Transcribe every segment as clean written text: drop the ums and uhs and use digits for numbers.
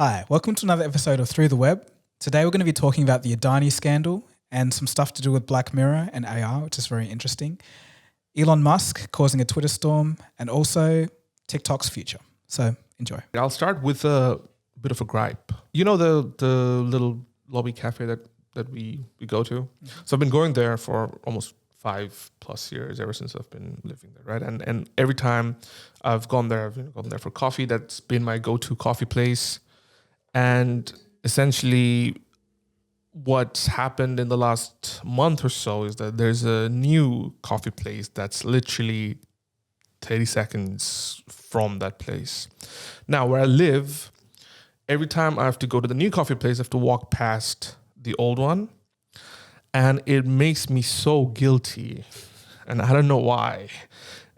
Hi, welcome to another episode of Through the Web. Today we're going to be talking about the Adani scandal and some stuff to do with Black Mirror and AR, which is very interesting. Elon Musk causing a Twitter storm and also TikTok's future. So enjoy. I'll start with a bit of a gripe. You know the little lobby cafe that we go to? So I've been going there for almost 5+ years, ever since I've been living there, right? And every time I've gone there for coffee. That's been my go-to coffee place. And essentially what's happened in the last month or so is that there's a new coffee place that's literally 30 seconds from that place. Now, where I live, every time I have to go to the new coffee place, I have to walk past the old one. And it makes me so guilty. And I don't know why.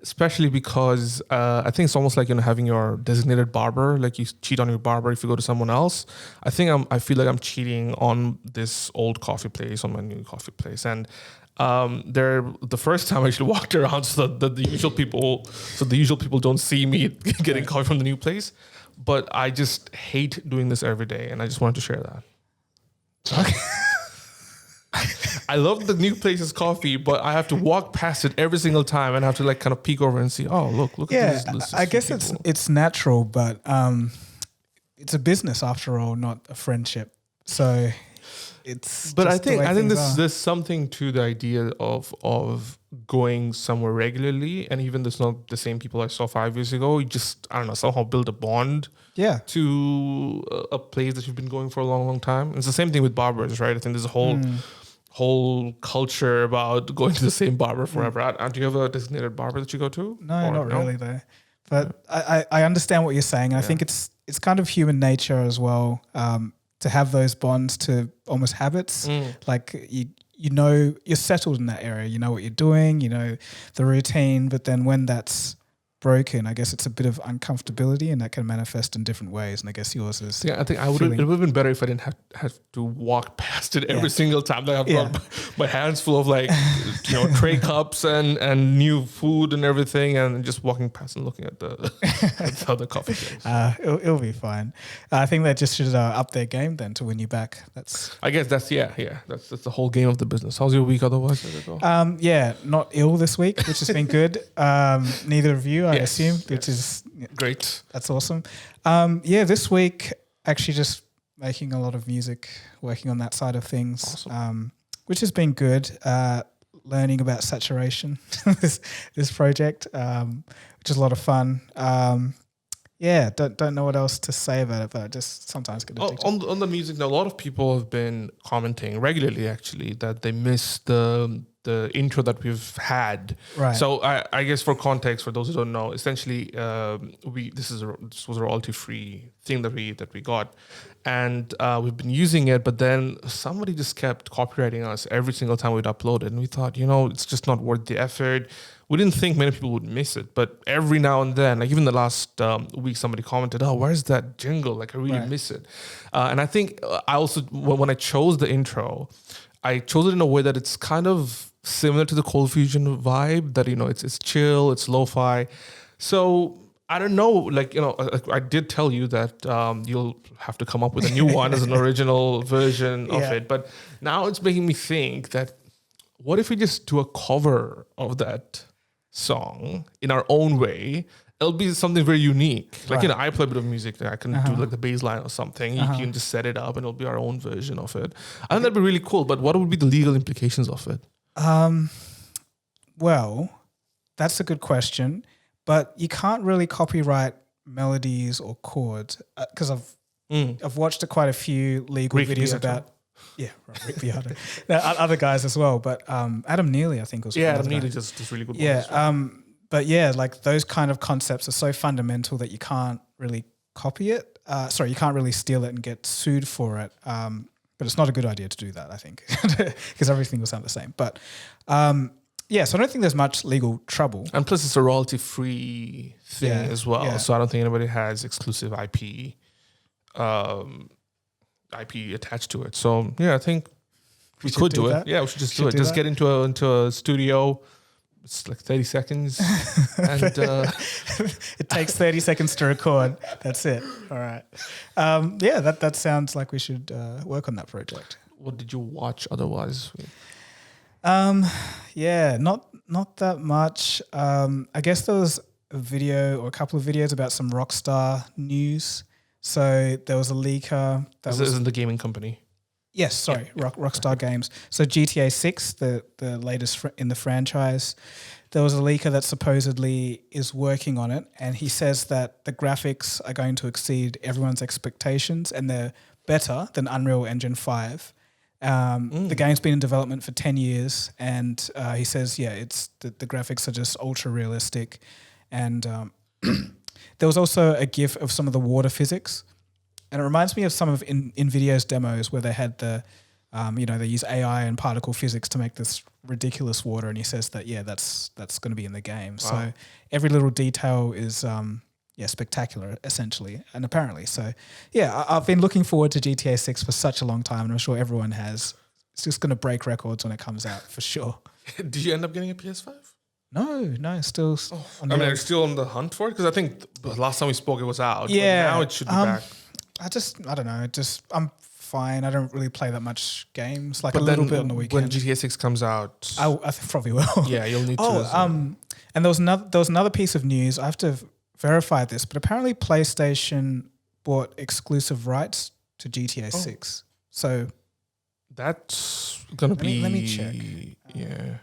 Especially because I think it's almost like having your designated barber. Like you cheat on your barber if you go to someone else. I feel like I'm cheating on this old coffee place, on my new coffee place. And the first time I actually walked around so that the usual people don't see me getting coffee from the new place. But I just hate doing this every day, and I just wanted to share that. Okay. I love the new place's coffee, but I have to walk past it every single time and I have to kind of peek over and see, oh, look at this. I guess it's natural, but it's a business after all, not a friendship. So it's. But I think there's something to the idea of going somewhere regularly, and even there's not the same people I saw 5 years ago. You just, I don't know, somehow build a bond. Yeah. To a place that you've been going for a long, long time. And it's the same thing with barbers, right? I think there's a whole culture about going to the same barber forever. Do you have a designated barber that you go to? No, not really though. But I understand what you're saying. And I think it's kind of human nature as well, to have those bonds, to almost habits. Like you know, you're settled in that area. You know what you're doing, you know the routine. But then when that's broken, I guess it's a bit of uncomfortability, and that can manifest in different ways. And I guess yours is. Yeah, I think it would have been better if I didn't have to walk past it every single time. Like I've got my hands full of tray cups and new food and everything, and just walking past and looking at the other coffee place. It'll be fine. I think they just should up their game then to win you back. I guess that's the whole game of the business. How's your week otherwise? Not ill this week, which has been good. Neither of you, I assume, which is great. That's awesome. This week actually just making a lot of music, working on that side of things, awesome. Which has been good. Learning about saturation, this project, which is a lot of fun. Don't know what else to say about it, but just sometimes get addicted. On the music, now a lot of people have been commenting regularly, actually, that they miss the intro that we've had. Right. So I guess for context, for those who don't know, essentially this was a royalty-free thing that we got, and we've been using it. But then somebody just kept copywriting us every single time we'd upload it, and we thought, it's just not worth the effort. We didn't think many people would miss it, but every now and then, like even the last week, somebody commented, "Oh, where's that jingle? Like I really miss it." And I think I also, when I chose the intro, I chose it in a way that it's kind of similar to the Cold Fusion vibe, that it's chill, it's lo-fi. So I don't know, I did tell you that you'll have to come up with a new one as an original version of it. But now it's making me think that what if we just do a cover of that song in our own way? It'll be something very unique. I play a bit of music. I can do the bass line or something. You can just set it up and it'll be our own version of it. I think that'd be really cool. But what would be the legal implications of it? Well, that's a good question. But you can't really copyright melodies or chords, because I've watched quite a few legal videos about. Yeah, right, Rick Beato. Other guys as well, but Adam Neely, I think, was. Yeah, Adam Neely just really good. Yeah, but those kind of concepts are so fundamental that you can't really copy it. You can't really steal it and get sued for it. But it's not a good idea to do that, I think, because everything will sound the same. But so I don't think there's much legal trouble. And plus, it's a royalty-free thing as well. Yeah. So I don't think anybody has exclusive IP attached to it. So I think we could do it. Yeah, we should just do it. Just get into a studio, it's like 30 seconds, and it takes 30 seconds to record. That's it. All right. Yeah, that sounds like we should work on that project. what did you watch otherwise? Yeah, not that much. I guess there was a video or a couple of videos about some Rockstar news. So there was a leaker. This isn't the gaming company. Yes, sorry, Rockstar Games. So GTA 6, the latest in the franchise, there was a leaker that supposedly is working on it, and he says that the graphics are going to exceed everyone's expectations, and they're better than Unreal Engine 5. The game's been in development for 10 years, and he says, it's the graphics are just ultra realistic. And there was also a GIF of some of the water physics. And it reminds me of some of NVIDIA's demos where they had they use AI and particle physics to make this ridiculous water. And he says that, that's going to be in the game. Wow. So every little detail is, spectacular, essentially, and apparently. So, I've been looking forward to GTA 6 for such a long time, and I'm sure everyone has. It's just going to break records when it comes out, for sure. Did you end up getting a PS5? No, still. Are still on the hunt for it? Because I think the last time we spoke, it was out. Yeah. But now it should be back. I don't know. I'm fine. I don't really play that much games. Like, but a little bit on the weekend. When GTA 6 comes out, I probably will. Yeah, you'll need to. And there was another piece of news. I have to verify this, but apparently PlayStation bought exclusive rights to GTA 6. So that's gonna be. Let me check. Yeah.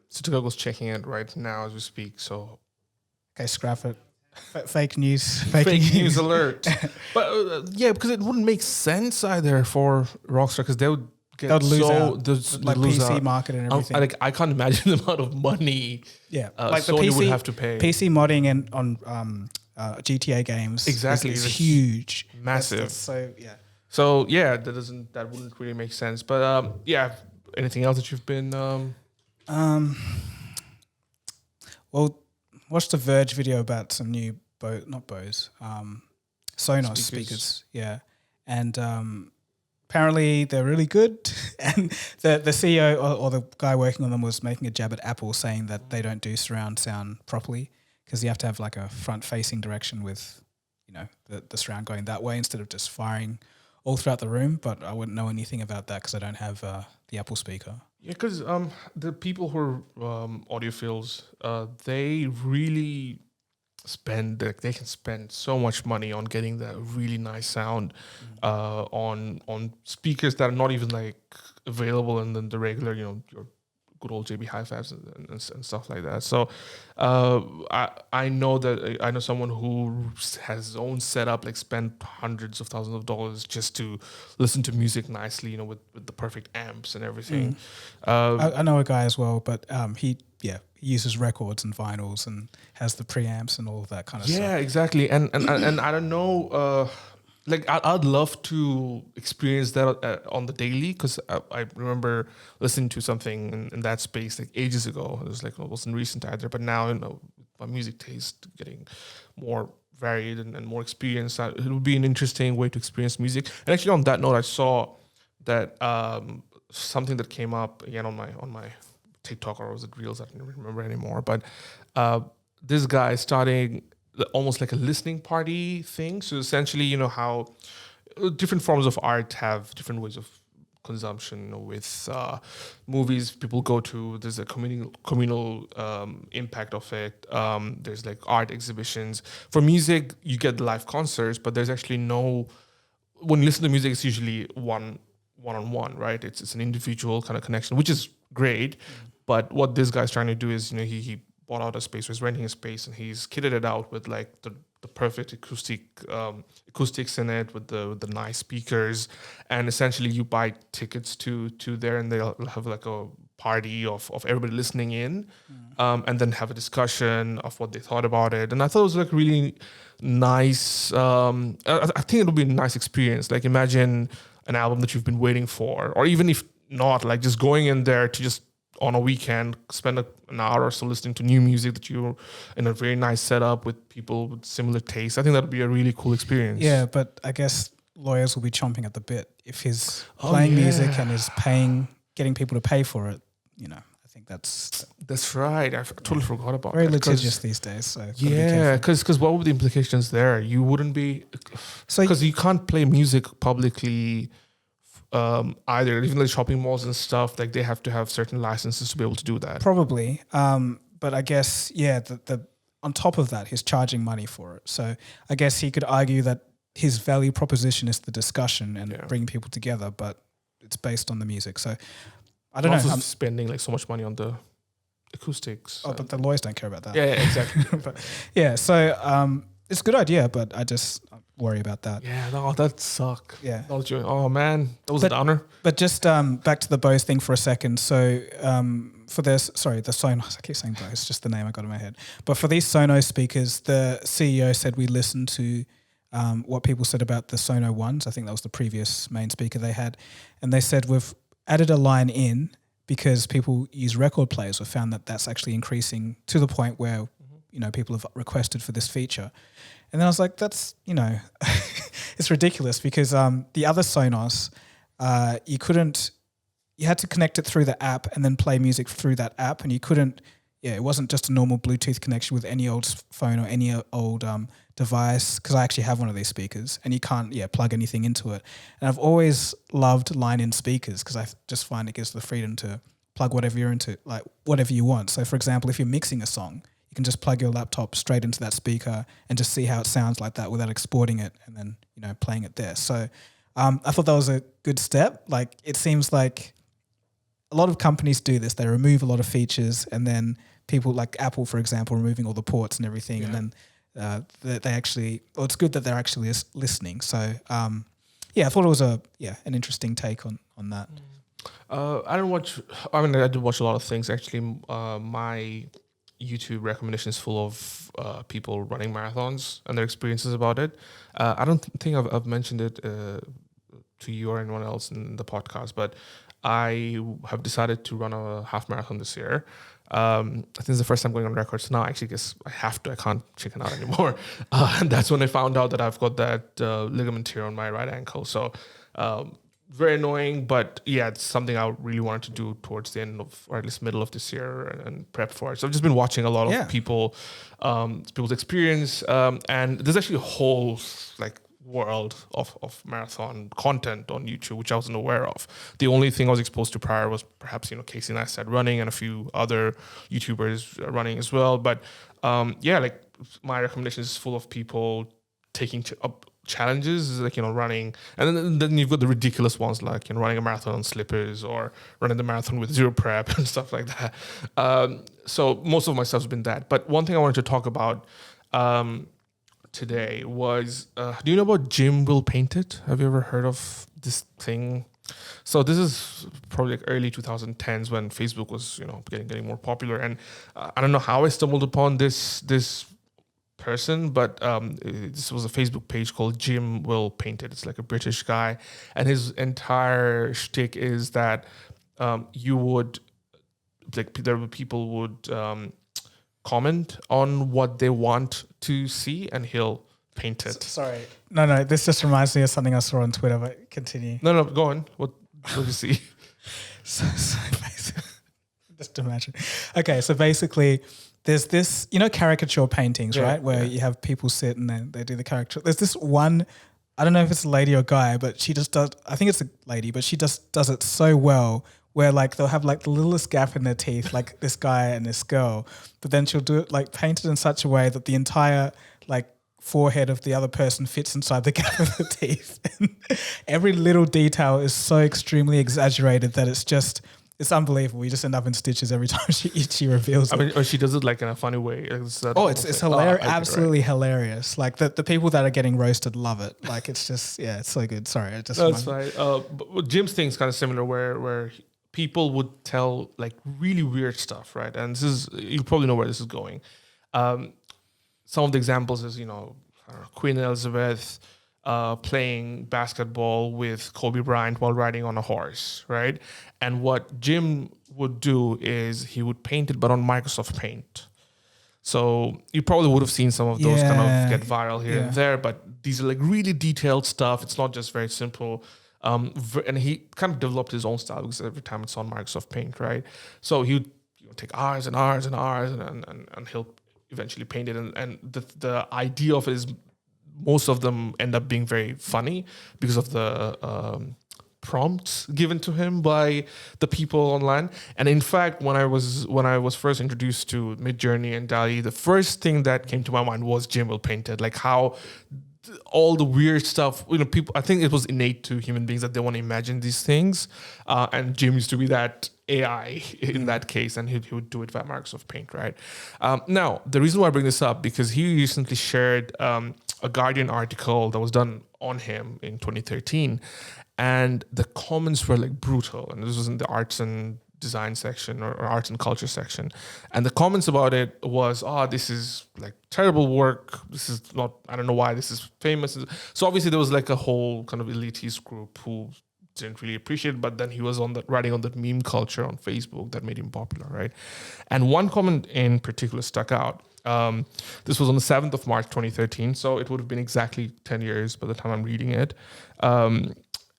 So Dagogo's checking it right now as we speak. So. Okay, scrap it. Fake news. Fake news alert. But because it wouldn't make sense either for Rockstar, because they would lose out. Like lose PC out. market and everything. I can't imagine the amount of money. Like Sony the PC, would have to pay. PC modding and on GTA games. Exactly, is huge, massive. So that wouldn't really make sense. But anything else that you've been? Well, watched the Verge video about some new Sonos speakers. Yeah, and apparently they're really good. And the CEO or the guy working on them was making a jab at Apple, saying that they don't do surround sound properly because you have to have like a front-facing direction with, the surround going that way instead of just firing all throughout the room. But I wouldn't know anything about that because I don't have the Apple speaker. Yeah, because the people who are audiophiles, they really they can spend so much money on getting that really nice sound on speakers that are not even like available in the regular, your good old JB Hi-Fis and stuff like that. So I know someone who has his own setup, like spent hundreds of thousands of dollars just to listen to music nicely, with the perfect amps and everything. I know a guy as well, but he uses records and vinyls and has the preamps and all of that kind of stuff. Yeah, exactly. And I don't know. I'd love to experience that on the daily, because I remember listening to something in that space like ages ago. It was it wasn't recent either, but now my music taste getting more varied and more experienced. It would be an interesting way to experience music. And actually, on that note, I saw that something that came up again on my TikTok, or was it Reels? I don't remember anymore. But this guy starting almost like a listening party thing. So essentially, how different forms of art have different ways of consumption. With movies, people go to, there's a communal impact of it. There's like art exhibitions. For music, you get the live concerts, but there's actually when you listen to music, it's usually one-on-one, right? It's an individual kind of connection, which is great. But what this guy's trying to do is, he bought out a space, was renting a space, and he's kitted it out with like the perfect acoustics in it, with the nice speakers. And essentially you buy tickets to there, and they'll have like a party of everybody listening in, and then have a discussion of what they thought about it. And I thought it was like really nice. I think it'll be a nice experience. Like, imagine an album that you've been waiting for, or even if not, like just going in there to just on a weekend spend an hour or so listening to new music that you're in a very nice setup with people with similar tastes. I think that would be a really cool experience. Yeah, but I guess lawyers will be chomping at the bit if he's playing music and is getting people to pay for it. I think that's right. I totally forgot about very that. litigious these days. So Yeah, because what would the implications there? You wouldn't be, because you can't play music publicly either. Even like shopping malls and stuff, like they have to have certain licenses to be able to do that. Probably, but I guess the on top of that, he's charging money for it. So I guess he could argue that his value proposition is the discussion and bringing people together, but it's based on the music. So I don't know. I'm spending like so much money on the acoustics. Oh, but the lawyers don't care about that. Yeah, exactly. But so it's a good idea, but I just worry about that. Yeah, no, that suck. Yeah. Oh man, that was a downer. But just back to the Bose thing for a second. So for the Sonos, I keep saying Bose, it's just the name I got in my head. But for these Sonos speakers, the CEO said we listened to what people said about the Sono ones. I think that was the previous main speaker they had. And they said we've added a line in because people use record players. We've found that that's actually increasing to the point where, people have requested for this feature. And then I was like, that's, it's ridiculous because the other Sonos, you had to connect it through the app and then play music through that app. And you couldn't, it wasn't just a normal Bluetooth connection with any old phone or any old device, because I actually have one of these speakers and you can't plug anything into it. And I've always loved line-in speakers because I just find it gives the freedom to plug whatever you're into, like whatever you want. So for example, if you're mixing a song, you can just plug your laptop straight into that speaker and just see how it sounds like that without exporting it and then, playing it there. So I thought that was a good step. Like it seems like a lot of companies do this. They remove a lot of features and then people like Apple, for example, removing all the ports and everything. Yeah. And then they actually, it's good that they're actually listening. So I thought it was an interesting take on that. I did watch a lot of things actually. My YouTube recommendation is full of people running marathons and their experiences about it. I don't think I've mentioned it to you or anyone else in the podcast, but I have decided to run a half marathon this year. I think it's the first time going on record. So now I actually guess I have to. I can't chicken out anymore. And that's when I found out that I've got that ligament tear on my right ankle. So very annoying, but it's something I really wanted to do towards the end of, or at least middle of this year and prep for it. So I've just been watching a lot of people's experience. And there's actually a whole world of marathon content on YouTube, which I wasn't aware of. The only thing I was exposed to prior was perhaps, Casey Neistat running and a few other YouTubers running as well. But my recommendation is full of people taking up challenges, running. And then you've got the ridiculous ones like, running a marathon on slippers or running the marathon with zero prep and stuff like that. So most of my stuff's been that. But one thing I wanted to talk about today was, do you know about Jim Will Paint It? Have you ever heard of this thing? So this is probably early 2010s when Facebook was, getting more popular. And I don't know how I stumbled upon this person, but this was a Facebook page called Jim Will Paint It. It's like a British guy. And his entire shtick is that people would comment on what they want to see and he'll paint it. Sorry. No, this just reminds me of something I saw on Twitter, but continue. No, go on. What did you see? so basically, just imagine. Okay, so basically there's this, caricature paintings, right? Where you have people sit and then they do the caricature. There's this one, I don't know if it's a lady or guy, but she just does, I think it's a lady, but she just does it so well where they'll have the littlest gap in their teeth, like this guy and this girl, but then she'll do it painted in such a way that the entire forehead of the other person fits inside the gap of the teeth. And every little detail is so extremely exaggerated that it's unbelievable. You just end up in stitches every time she reveals it. I mean, or she does it in a funny way. It's hilarious, absolutely hilarious. The people that are getting roasted love it. It's just, it's so good. Sorry. That's right. But Jim's thing is kind of similar where people would tell really weird stuff, right? And this is, you probably know where this is going. Some of the examples is, Queen Elizabeth playing basketball with Kobe Bryant while riding on a horse, right? And what Jim would do is he would paint it, but on Microsoft Paint. So you probably would have seen some of those kind of get viral here and there, but these are really detailed stuff. It's not just very simple. And he kind of developed his own style because every time it's on Microsoft Paint, right? So he would would take hours and hours and hours, and he'll eventually paint it. And the idea of it is most of them end up being very funny because of the prompts given to him by the people online. And in fact, when I was first introduced to Midjourney and DALL-E, the first thing that came to my mind was Jim'll painted, like how all the weird stuff, people, I think it was innate to human beings that they want to imagine these things. And Jim used to be that AI in that case, and he would do it via Microsoft Paint, right? Now, the reason why I bring this up, because he recently shared a Guardian article that was done on him in 2013, and the comments were like brutal. And this was in the arts and design section or arts and culture section. And the comments about it was, this is like terrible work. This is not, I don't know why this is famous. So obviously there was like a whole kind of elitist group who didn't really appreciate it, but then he was writing on that meme culture on Facebook that made him popular, right? And one comment in particular stuck out. This was on the 7th of March, 2013. So it would have been exactly 10 years by the time I'm reading it.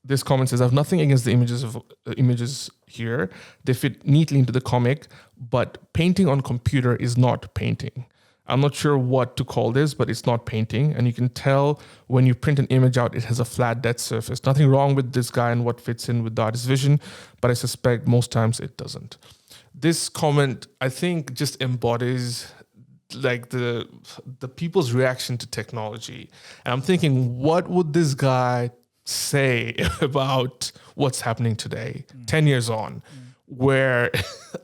This comment says, I have nothing against the images here. They fit neatly into the comic, but painting on computer is not painting. I'm not sure what to call this, but it's not painting. And you can tell when you print an image out, it has a flat, dead surface. Nothing wrong with this guy and what fits in with the artist's vision, but I suspect most times it doesn't. This comment, I think, just embodies like the people's reaction to technology. And I'm thinking, what would this guy say about what's happening today, 10 years on, where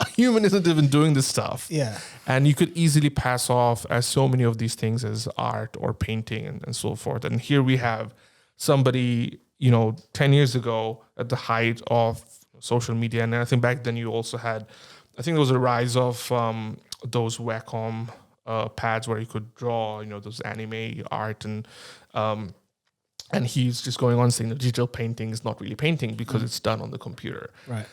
a human isn't even doing this stuff. Yeah. And you could easily pass off as so many of these things as art or painting and so forth. And here we have somebody, 10 years ago at the height of social media. And I think back then you also had, I think there was a rise of those Wacom pads where you could draw, those anime art and he's just going on saying that digital painting is not really painting because it's done on the computer. Right.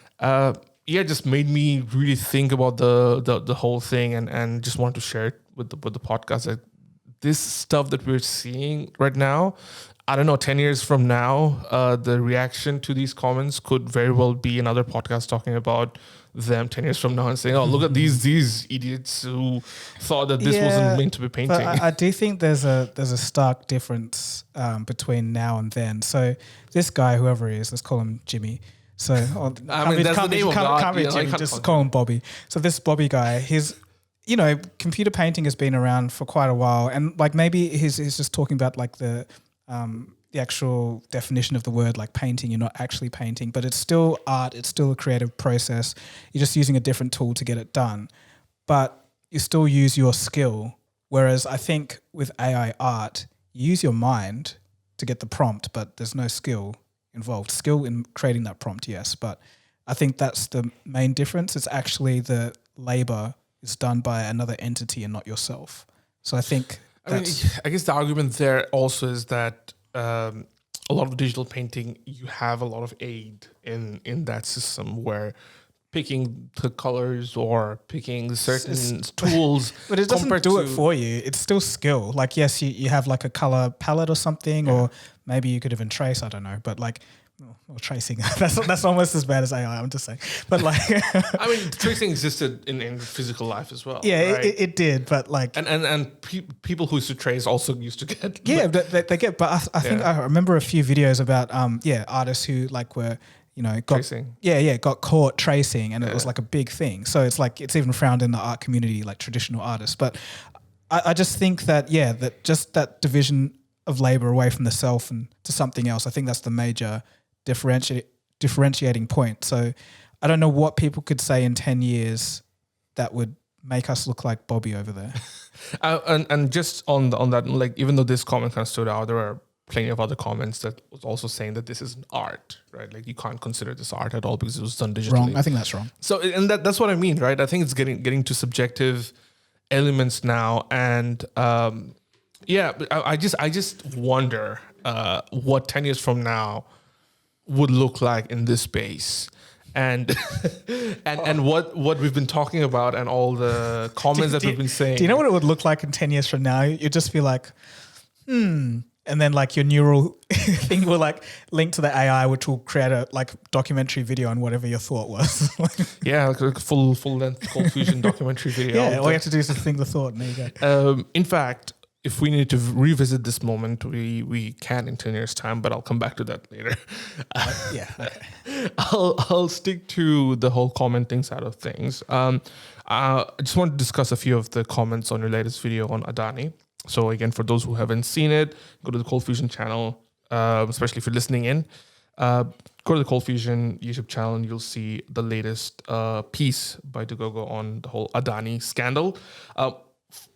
It just made me really think about the whole thing and just wanted to share it with the podcast. That this stuff that we're seeing right now, I don't know, 10 years from now, the reaction to these comments could very well be another podcast talking about them 10 years from now and saying, oh, look at these idiots who thought that this wasn't meant to be painting. But I do think there's a stark difference between now and then. So this guy, whoever he is, let's call him Jimmy. So that's the name of God. Can't be Jimmy, just call him Bobby. So this Bobby guy, he's, computer painting has been around for quite a while, and like maybe he's just talking about like the actual definition of the word, like painting. You're not actually painting, but it's still art. It's still a creative process. You're just using a different tool to get it done, but you still use your skill. Whereas I think with AI art, you use your mind to get the prompt, but there's no skill involved. Skill in creating that prompt, yes, but I think that's the main difference. It's actually the labor is done by another entity and not yourself. So I think I guess the argument there also is that a lot of digital painting, you have a lot of aid in that system where picking the colors or picking certain tools. But it doesn't do it for you. It's still skill. Like, yes, you have like a color palette or something, or maybe you could even trace, I don't know, but like, or tracing. That's almost as bad as AI, I'm just saying. But like, I mean, tracing existed in physical life as well. Yeah, right? it did. But like, and people who used to trace also used to get. Yeah, they get. But I think I remember a few videos about artists who like were got tracing. Got caught tracing, and it was like a big thing. So it's like it's even frowned in the art community, like traditional artists. But I just think that that just that division of labor away from the self and to something else. I think that's the major differentiating point. So I don't know what people could say in 10 years that would make us look like Bobby over there. And just on that, like, even though this comment kind of stood out, there are plenty of other comments that was also saying that this is art, right? Like, you can't consider this art at all because it was done digitally. Wrong. I think that's wrong. So, and that's what I mean, right? I think it's getting to subjective elements now, and but I just wonder what 10 years from now would look like in this space, and and what we've been talking about, and all the comments that we've been saying. Do you know what it would look like in 10 years from now? You'd just be like, and and then like your neural thing will like link to the AI, which will create a like documentary video on whatever your thought was. Yeah, like a full length Cold Fusion documentary video. Yeah, all you have to do is just think the thought, and there you go. In fact, if we need to revisit this moment, we can in 10 years' time, but I'll come back to that later. Yeah. Okay. I'll stick to the whole commenting side of things. I just want to discuss a few of the comments on your latest video on Adani. So again, for those who haven't seen it, go to the Cold Fusion channel, especially if you're listening in. Go to the Cold Fusion YouTube channel and you'll see the latest piece by Dagogo on the whole Adani scandal.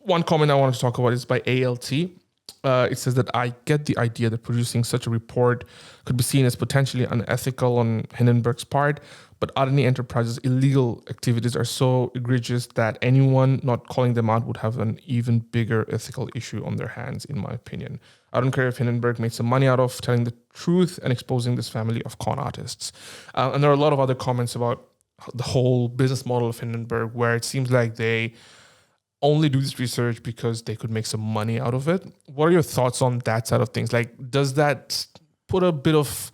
One comment I wanted to talk about is by ALT. It says that I get the idea that producing such a report could be seen as potentially unethical on Hindenburg's part, but Adani Enterprises' illegal activities are so egregious that anyone not calling them out would have an even bigger ethical issue on their hands, in my opinion. I don't care if Hindenburg made some money out of telling the truth and exposing this family of con artists. And there are a lot of other comments about the whole business model of Hindenburg, where it seems like they only do this research because they could make some money out of it. What are your thoughts on that side of things? Like, does that put a bit of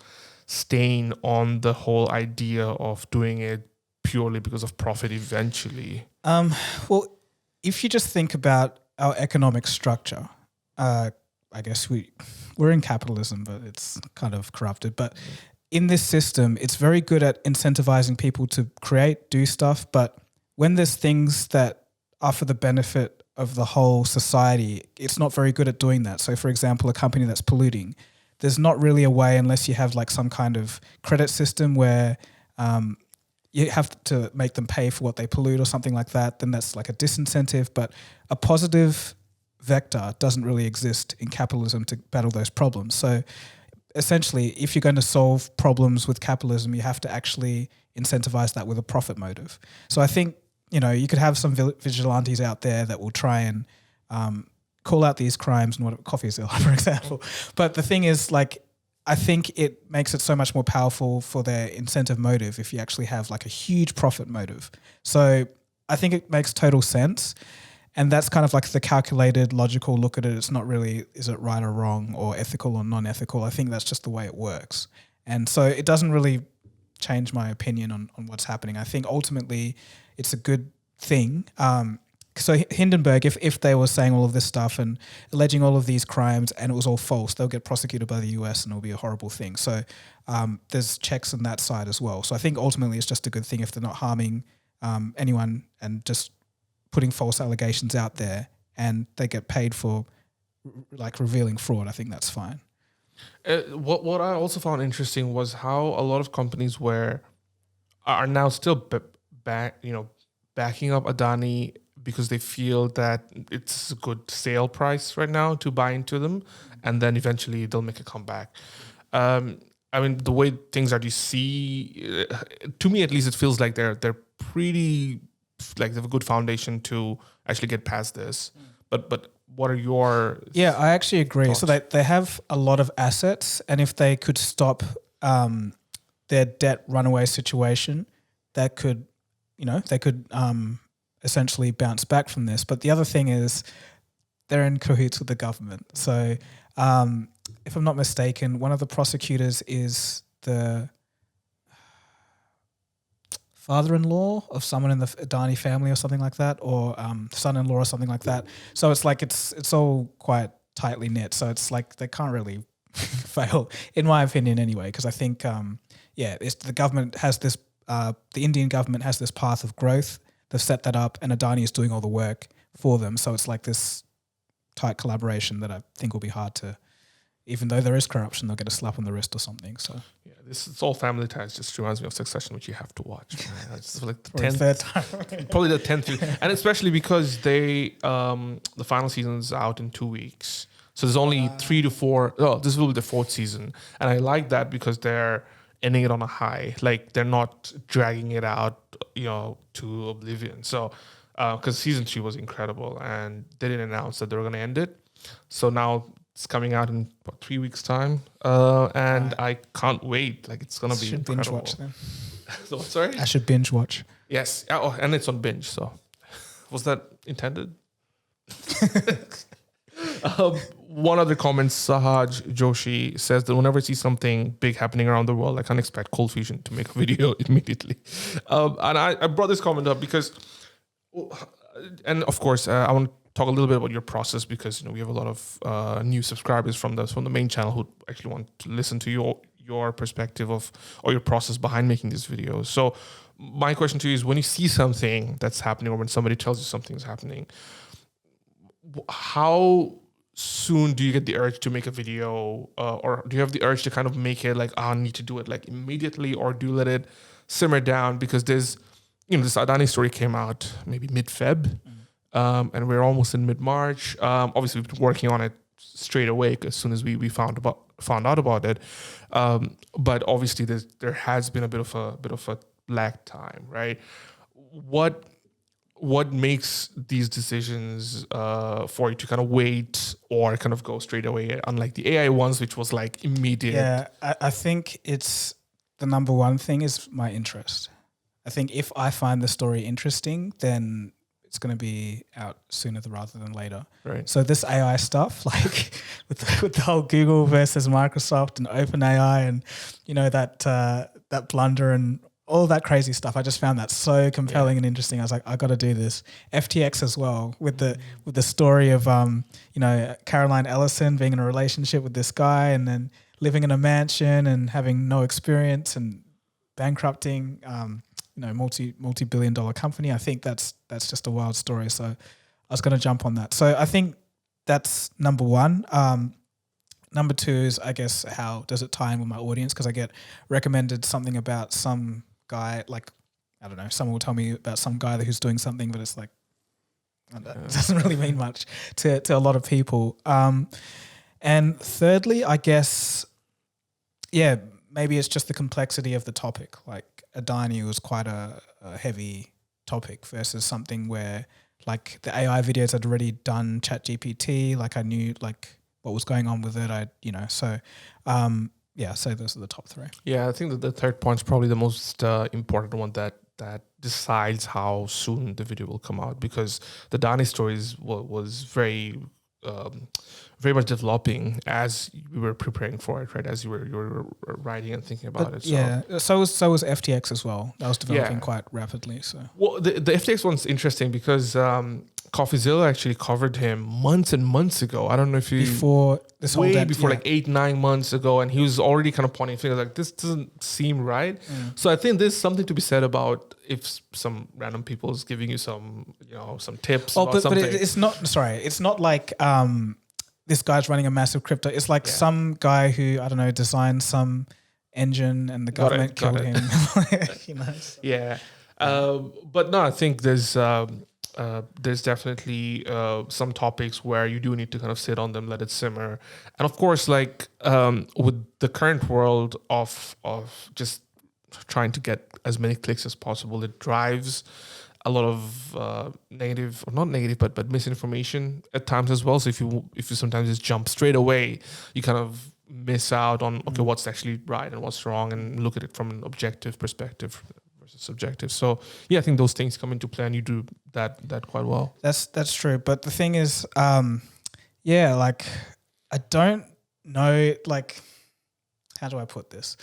stain on the whole idea of doing it purely because of profit eventually? Well, if you just think about our economic structure, I guess we're in capitalism, but it's kind of corrupted. But in this system, it's very good at incentivizing people to create, do stuff. But when there's things that are for the benefit of the whole society, it's not very good at doing that. So for example, a company that's polluting, there's not really a way, unless you have like some kind of credit system where you have to make them pay for what they pollute or something like that, then that's like a disincentive. But a positive vector doesn't really exist in capitalism to battle those problems. So essentially, if you're going to solve problems with capitalism, you have to actually incentivize that with a profit motive. So I think, you could have some vigilantes out there that will try and call out these crimes and what coffee is, for example. But the thing is, like, I think it makes it so much more powerful for their incentive motive if you actually have like a huge profit motive. So I think it makes total sense. And that's kind of like the calculated, logical look at it. It's not really, is it right or wrong or ethical or non-ethical? I think that's just the way it works. And so it doesn't really change my opinion on what's happening. I think ultimately it's a good thing. So Hindenburg, if they were saying all of this stuff and alleging all of these crimes and it was all false, they'll get prosecuted by the US and it'll be a horrible thing. So there's checks on that side as well. So I think ultimately it's just a good thing if they're not harming anyone and just putting false allegations out there and they get paid for like revealing fraud. I think that's fine. What I also found interesting was how a lot of companies are now still backing up Adani because they feel that it's a good sale price right now to buy into them, and then eventually they'll make a comeback. I mean, the way things are, do you see? To me, at least, it feels like they're pretty, like they have a good foundation to actually get past this. But what are your I actually agree. thoughts? So they have a lot of assets, and if they could stop their debt runaway situation, that could, they could essentially bounce back from this. But the other thing is they're in cahoots with the government. So if I'm not mistaken, one of the prosecutors is the father-in-law of someone in the Adani family or something like that, or son-in-law or something like that. So it's like it's all quite tightly knit. So it's like they can't really fail, in my opinion, anyway. Because I think, the government has this, the Indian government has this path of growth. They've set that up, and Adani is doing all the work for them. So it's like this tight collaboration that I think will be hard to. Even though there is corruption, they'll get a slap on the wrist or something. So yeah, it's all family ties. Just reminds me of Succession, which you have to watch. It's like the third time, probably the 10th, and especially because they the final season is out in 2 weeks, so there's only 3 to 4. Oh, this will be the 4th season, and I like that because they're ending it on a high. Like they're not dragging it out, to oblivion. So because season 3 was incredible, and they didn't announce that they were going to end it, so now. It's coming out in 3 weeks' time, and I can't wait. Like it's gonna be incredible. Binge watch then. So, sorry, I should binge watch. Yes, and it's on binge. So, was that intended? one other comment, Sahaj Joshi says that whenever I see something big happening around the world, I can't expect Cold Fusion to make a video immediately. And I brought this comment up because, and of course, I want to talk a little bit about your process because we have a lot of new subscribers from the main channel who actually want to listen to your perspective of or your process behind making these videos. So my question to you is, when you see something that's happening or when somebody tells you something is happening, how soon do you get the urge to make a video, or do you have the urge to kind of make it like, I need to do it like immediately, or do you let it simmer down? Because there's, this Adani story came out maybe mid-Feb, and we're almost in mid-March. Obviously, we've been working on it straight away as soon as we found out about it. But obviously, there has been a bit of a lag time, right? What makes these decisions for you to kind of wait or kind of go straight away, unlike the AI ones, which was like immediate? Yeah, I think it's the number one thing is my interest. I think if I find the story interesting, then it's going to be out sooner rather than later. Right. So this AI stuff, like with the whole Google versus Microsoft and OpenAI and, that blunder and all that crazy stuff. I just found that so compelling and interesting. I was like, I got to do this. FTX as well, with the story of Caroline Ellison being in a relationship with this guy and then living in a mansion and having no experience and bankrupting multi-billion-dollar company. I think that's just a wild story. So I was going to jump on that. So I think that's number one. Number two is, I guess, how does it tie in with my audience? Because I get recommended something about some guy, like, I don't know, someone will tell me about some guy who's doing something, but it's like, it doesn't really mean much to a lot of people. And thirdly, I guess, maybe it's just the complexity of the topic. Like Adani was quite a heavy topic versus something where like the AI videos I'd already done ChatGPT, like I knew like what was going on with it. So those are the top three. Yeah, I think that the third point is probably the most important one that decides how soon the video will come out, because the Adani story was very much developing as we were preparing for it, right? As you were writing and thinking about it. So. Yeah, so was FTX as well. That was developing quite rapidly. So the FTX one's interesting because CoffeeZilla actually covered him months and months ago. I don't know if you before this whole like 8-9 months ago, and he was already kind of pointing fingers like this doesn't seem right. So I think there's something to be said about if some random people is giving you some tips. But it's not like this guy's running a massive crypto. It's like some guy who, I don't know, designed some engine and the government killed him. Yeah. But no, I think there's definitely some topics where you do need to kind of sit on them, let it simmer. And of course, like with the current world of just trying to get as many clicks as possible, it drives a lot of negative, or not negative, but misinformation at times as well. So if you sometimes just jump straight away, you kind of miss out on what's actually right and what's wrong, and look at it from an objective perspective versus subjective. So I think those things come into play, and you do that quite well. That's true. But the thing is, like I don't know, like, how do I put this?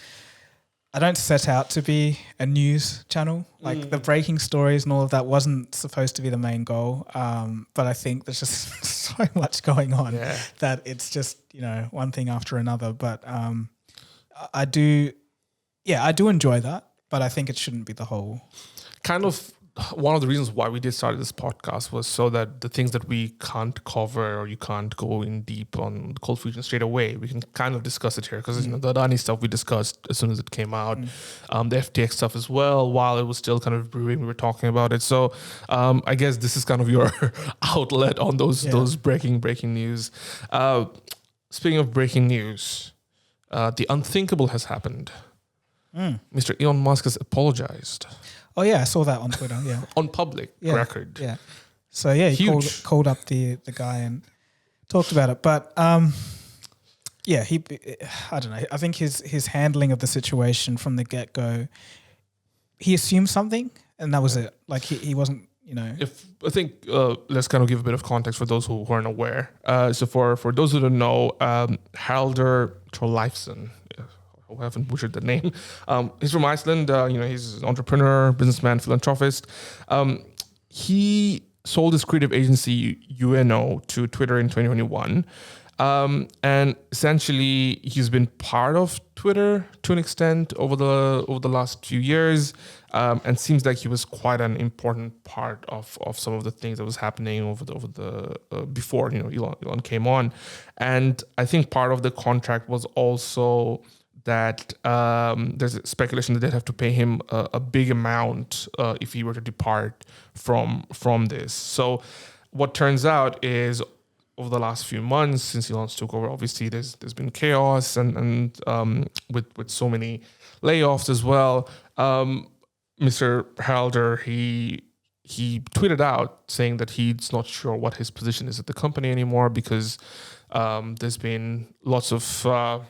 I don't set out to be a news channel. Like the breaking stories and all of that wasn't supposed to be the main goal. But I think there's just so much going on that it's just, one thing after another. But I do enjoy that. But I think it shouldn't be the whole. Kind of one of the reasons why we did start this podcast was so that the things that we can't cover, or you can't go in deep on Cold Fusion straight away, we can kind of discuss it here, because the Adani stuff we discussed as soon as it came out, the FTX stuff as well, while it was still kind of brewing, we were talking about it. So I guess this is kind of your outlet on those breaking news. Speaking of breaking news, the unthinkable has happened. Mr. Elon Musk has apologized. Oh yeah, I saw that on Twitter. Yeah, on public record. Yeah, so he called up the guy and talked about it. But I don't know. I think his handling of the situation from the get go, he assumed something, and that was it. Like he wasn't you know. Let's kind of give a bit of context for those who aren't aware. So for those who don't know, Haraldur Thorleifsson, I haven't butchered the name. He's from Iceland. He's an entrepreneur, businessman, philanthropist. He sold his creative agency UNO to Twitter in 2021. And essentially, he's been part of Twitter to an extent over the last few years, and seems like he was quite an important part of some of the things that was happening before Elon came on. And I think part of the contract was also that there's speculation that they'd have to pay him a big amount if he were to depart from this. So what turns out is, over the last few months since Elon took over, obviously there's been chaos and with so many layoffs as well. Mr. Haraldur, he tweeted out saying that he's not sure what his position is at the company anymore because there's been lots of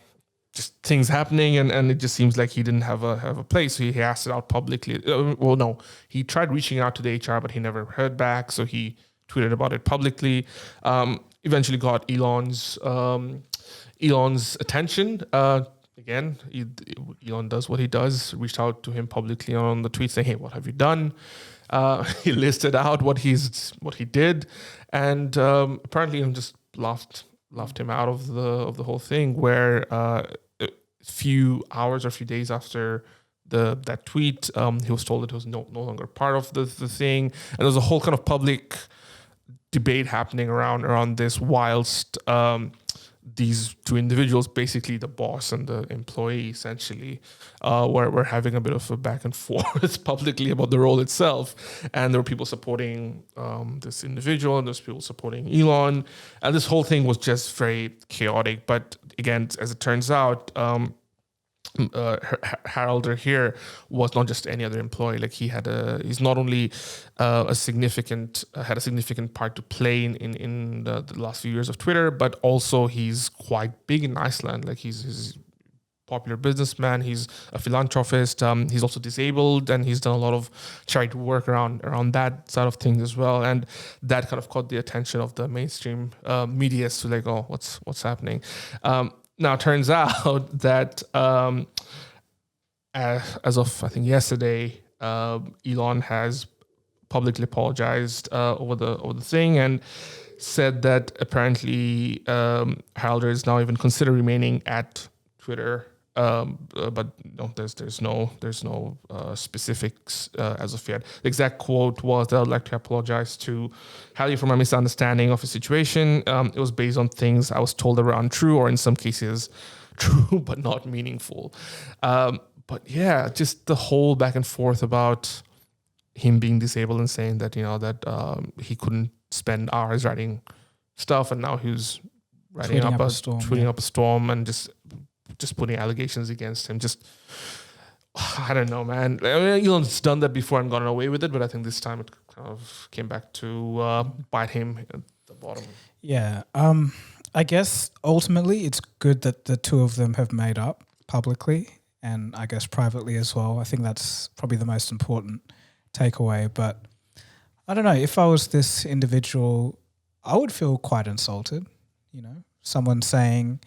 just things happening and it just seems like he didn't have a place. So he asked it out publicly. He tried reaching out to the HR, but he never heard back. So he tweeted about it publicly. Eventually got Elon's attention. Again, Elon does what he does. Reached out to him publicly on the tweet saying, "Hey, what have you done?" He listed out what he did, and apparently Elon just laughed him out of the whole thing. Where a few hours or a few days after that tweet, he was told that he was no longer part of the thing, and there was a whole kind of public debate happening around this, whilst these two individuals, basically the boss and the employee, essentially, were having a bit of a back and forth publicly about the role itself. And there were people supporting this individual, and there's people supporting Elon, and this whole thing was just very chaotic. But again, as it turns out, Haraldur here was not just any other employee. Like he's not only had a significant part to play in the last few years of Twitter, but also he's quite big in Iceland. Like he's a popular businessman. He's a philanthropist. He's also disabled, and he's done a lot of charity work around that side of things as well. And that kind of caught the attention of the mainstream media. So like, oh, what's happening? Now, it turns out that as of, I think, yesterday, Elon has publicly apologized over the thing and said that apparently Haraldur is now even considered remaining at Twitter. But no, there's no specifics as of yet. The exact quote was that I'd like to apologize to Hallie for my misunderstanding of the situation. It was based on things I was told that were untrue, or in some cases true but not meaningful. But yeah, just the whole back and forth about him being disabled and saying that he couldn't spend hours writing stuff, and now he's tweeting up a storm and just putting allegations against him. Just, I don't know, man. I mean, Elon's done that before and gotten away with it, but I think this time it kind of came back to bite him at the bottom. Yeah. I guess ultimately it's good that the two of them have made up publicly and I guess privately as well. I think that's probably the most important takeaway. But I don't know, if I was this individual, I would feel quite insulted, someone saying,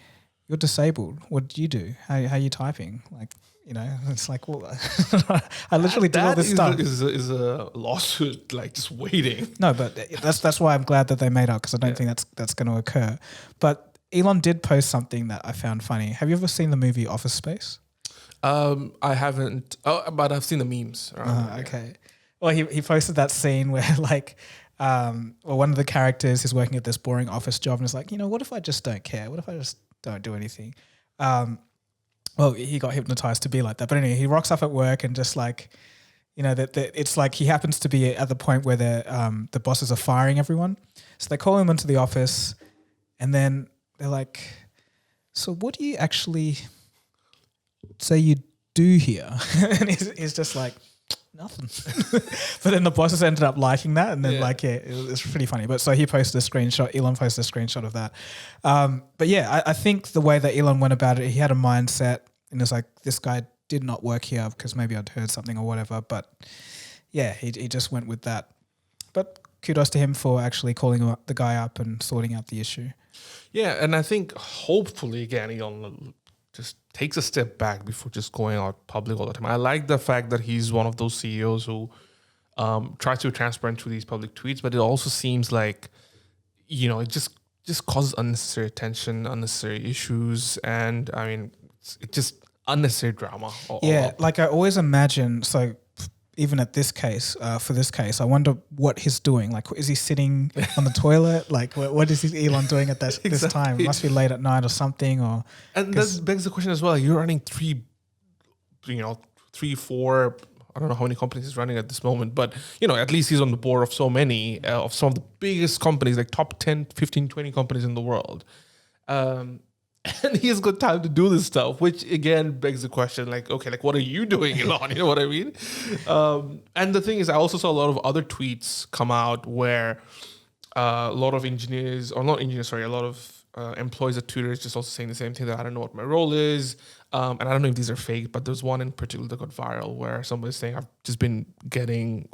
"You're disabled. What do you do? How are you typing?" Like, it's like, well, I literally did all this stuff. That is a lawsuit, like, just waiting. No, but that's why I'm glad that they made up, because I don't think that's going to occur. But Elon did post something that I found funny. Have you ever seen the movie Office Space? I haven't, but I've seen the memes. Okay. Well, he posted that scene where one of the characters is working at this boring office job and is like, what if I just don't care? What if I just don't do anything? Well, he got hypnotized to be like that. But anyway, he rocks up at work and just like, it's like he happens to be at the point where the bosses are firing everyone. So they call him into the office and then they're like, "So what do you actually say you do here?" And he's just like, "Nothing." But then the bosses ended up liking that, and then it was pretty funny. But so he posted a screenshot. Elon posted a screenshot of that. But yeah, I think the way that Elon went about it, he had a mindset, and it's like, this guy did not work here because maybe I'd heard something or whatever. But yeah, he just went with that. But kudos to him for actually calling the guy up and sorting out the issue. Yeah, and I think hopefully again Elon just takes a step back before just going out public all the time. I like the fact that he's one of those CEOs who tries to be transparent through these public tweets, but it also seems like, it just causes unnecessary attention, unnecessary issues, and I mean, it's just unnecessary drama. Yeah, like I always imagine, so even at this case, for this case, I wonder what he's doing. Like, is he sitting on the toilet? Like, what is Elon doing at this time? It must be late at night or something. And that begs the question as well. You're running three, four, I don't know how many companies he's running at this moment, but, at least he's on the board of so many, of some of the biggest companies, like top 10, 15, 20 companies in the world. And he has got time to do this stuff, which again begs the question, like, okay, like what are you doing, Elon? You know what I mean? And the thing is, I also saw a lot of other tweets come out where a lot of engineers, or not engineers, sorry, a lot of employees at Twitter is just also saying the same thing, that I don't know what my role is. And I don't know if these are fake, but there's one in particular that got viral where somebody's saying, I've just been getting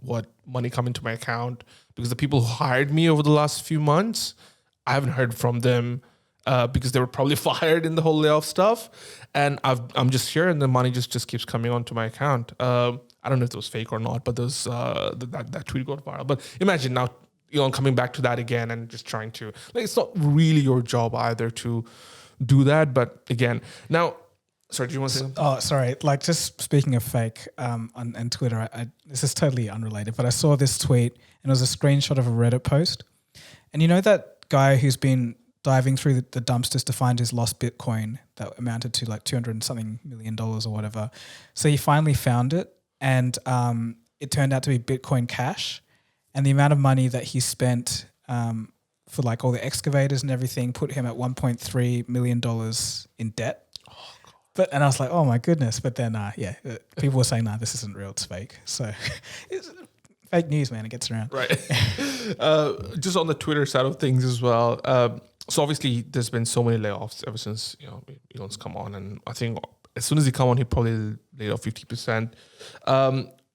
money come into my account because the people who hired me over the last few months, I haven't heard from them. Because they were probably fired in the whole layoff stuff, and I'm just here, and the money just keeps coming onto my account. I don't know if it was fake or not, but there's that tweet got viral. But imagine now, coming back to that again and just trying to, like, it's not really your job either to do that. But again, now, sorry, do you want to say something? Oh, sorry. Like, just speaking of fake, on Twitter, this is totally unrelated, but I saw this tweet and it was a screenshot of a Reddit post, and that guy who's been diving through the dumpsters to find his lost Bitcoin that amounted to like $200 million or whatever. So he finally found it, and it turned out to be Bitcoin Cash, and the amount of money that he spent for like all the excavators and everything put him at $1.3 million in debt. And I was like, oh my goodness. But then, people were saying, this isn't real, it's fake. So it's fake news, man. It gets around. Right. Just on the Twitter side of things as well. So obviously there's been so many layoffs ever since, Elon's come on. And I think as soon as he come on, he probably laid off 50%.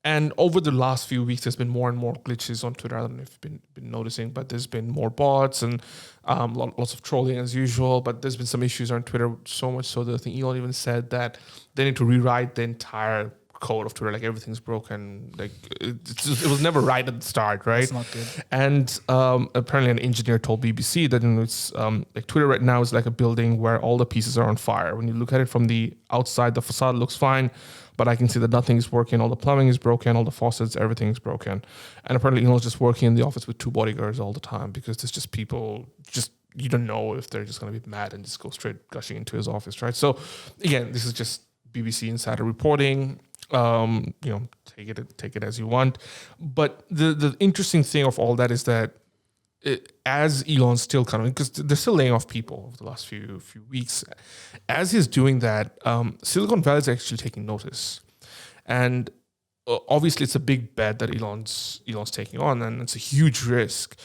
And over the last few weeks, there's been more and more glitches on Twitter. I don't know if you've been noticing, but there's been more bots and lots of trolling as usual. But there's been some issues on Twitter, so much so that I think Elon even said that they need to rewrite the entire code of Twitter, like everything's broken, like it was never right at the start, right? It's not good. And apparently an engineer told BBC that it's like Twitter right now is like a building where all the pieces are on fire. When you look at it from the outside, the facade looks fine, but I can see that nothing is working. All the plumbing is broken, all the faucets, everything's broken. And apparently Elon's just working in the office with 2 bodyguards all the time because there's just people you don't know if they're just going to be mad and just go straight gushing into his office, right? So again, this is just BBC insider reporting. Take it as you want. But the interesting thing of all that is that as Elon's still kind of, because they're still laying off people over the last few weeks, as he's doing that, Silicon Valley is actually taking notice. And obviously it's a big bet that Elon's taking on, and it's a huge risk.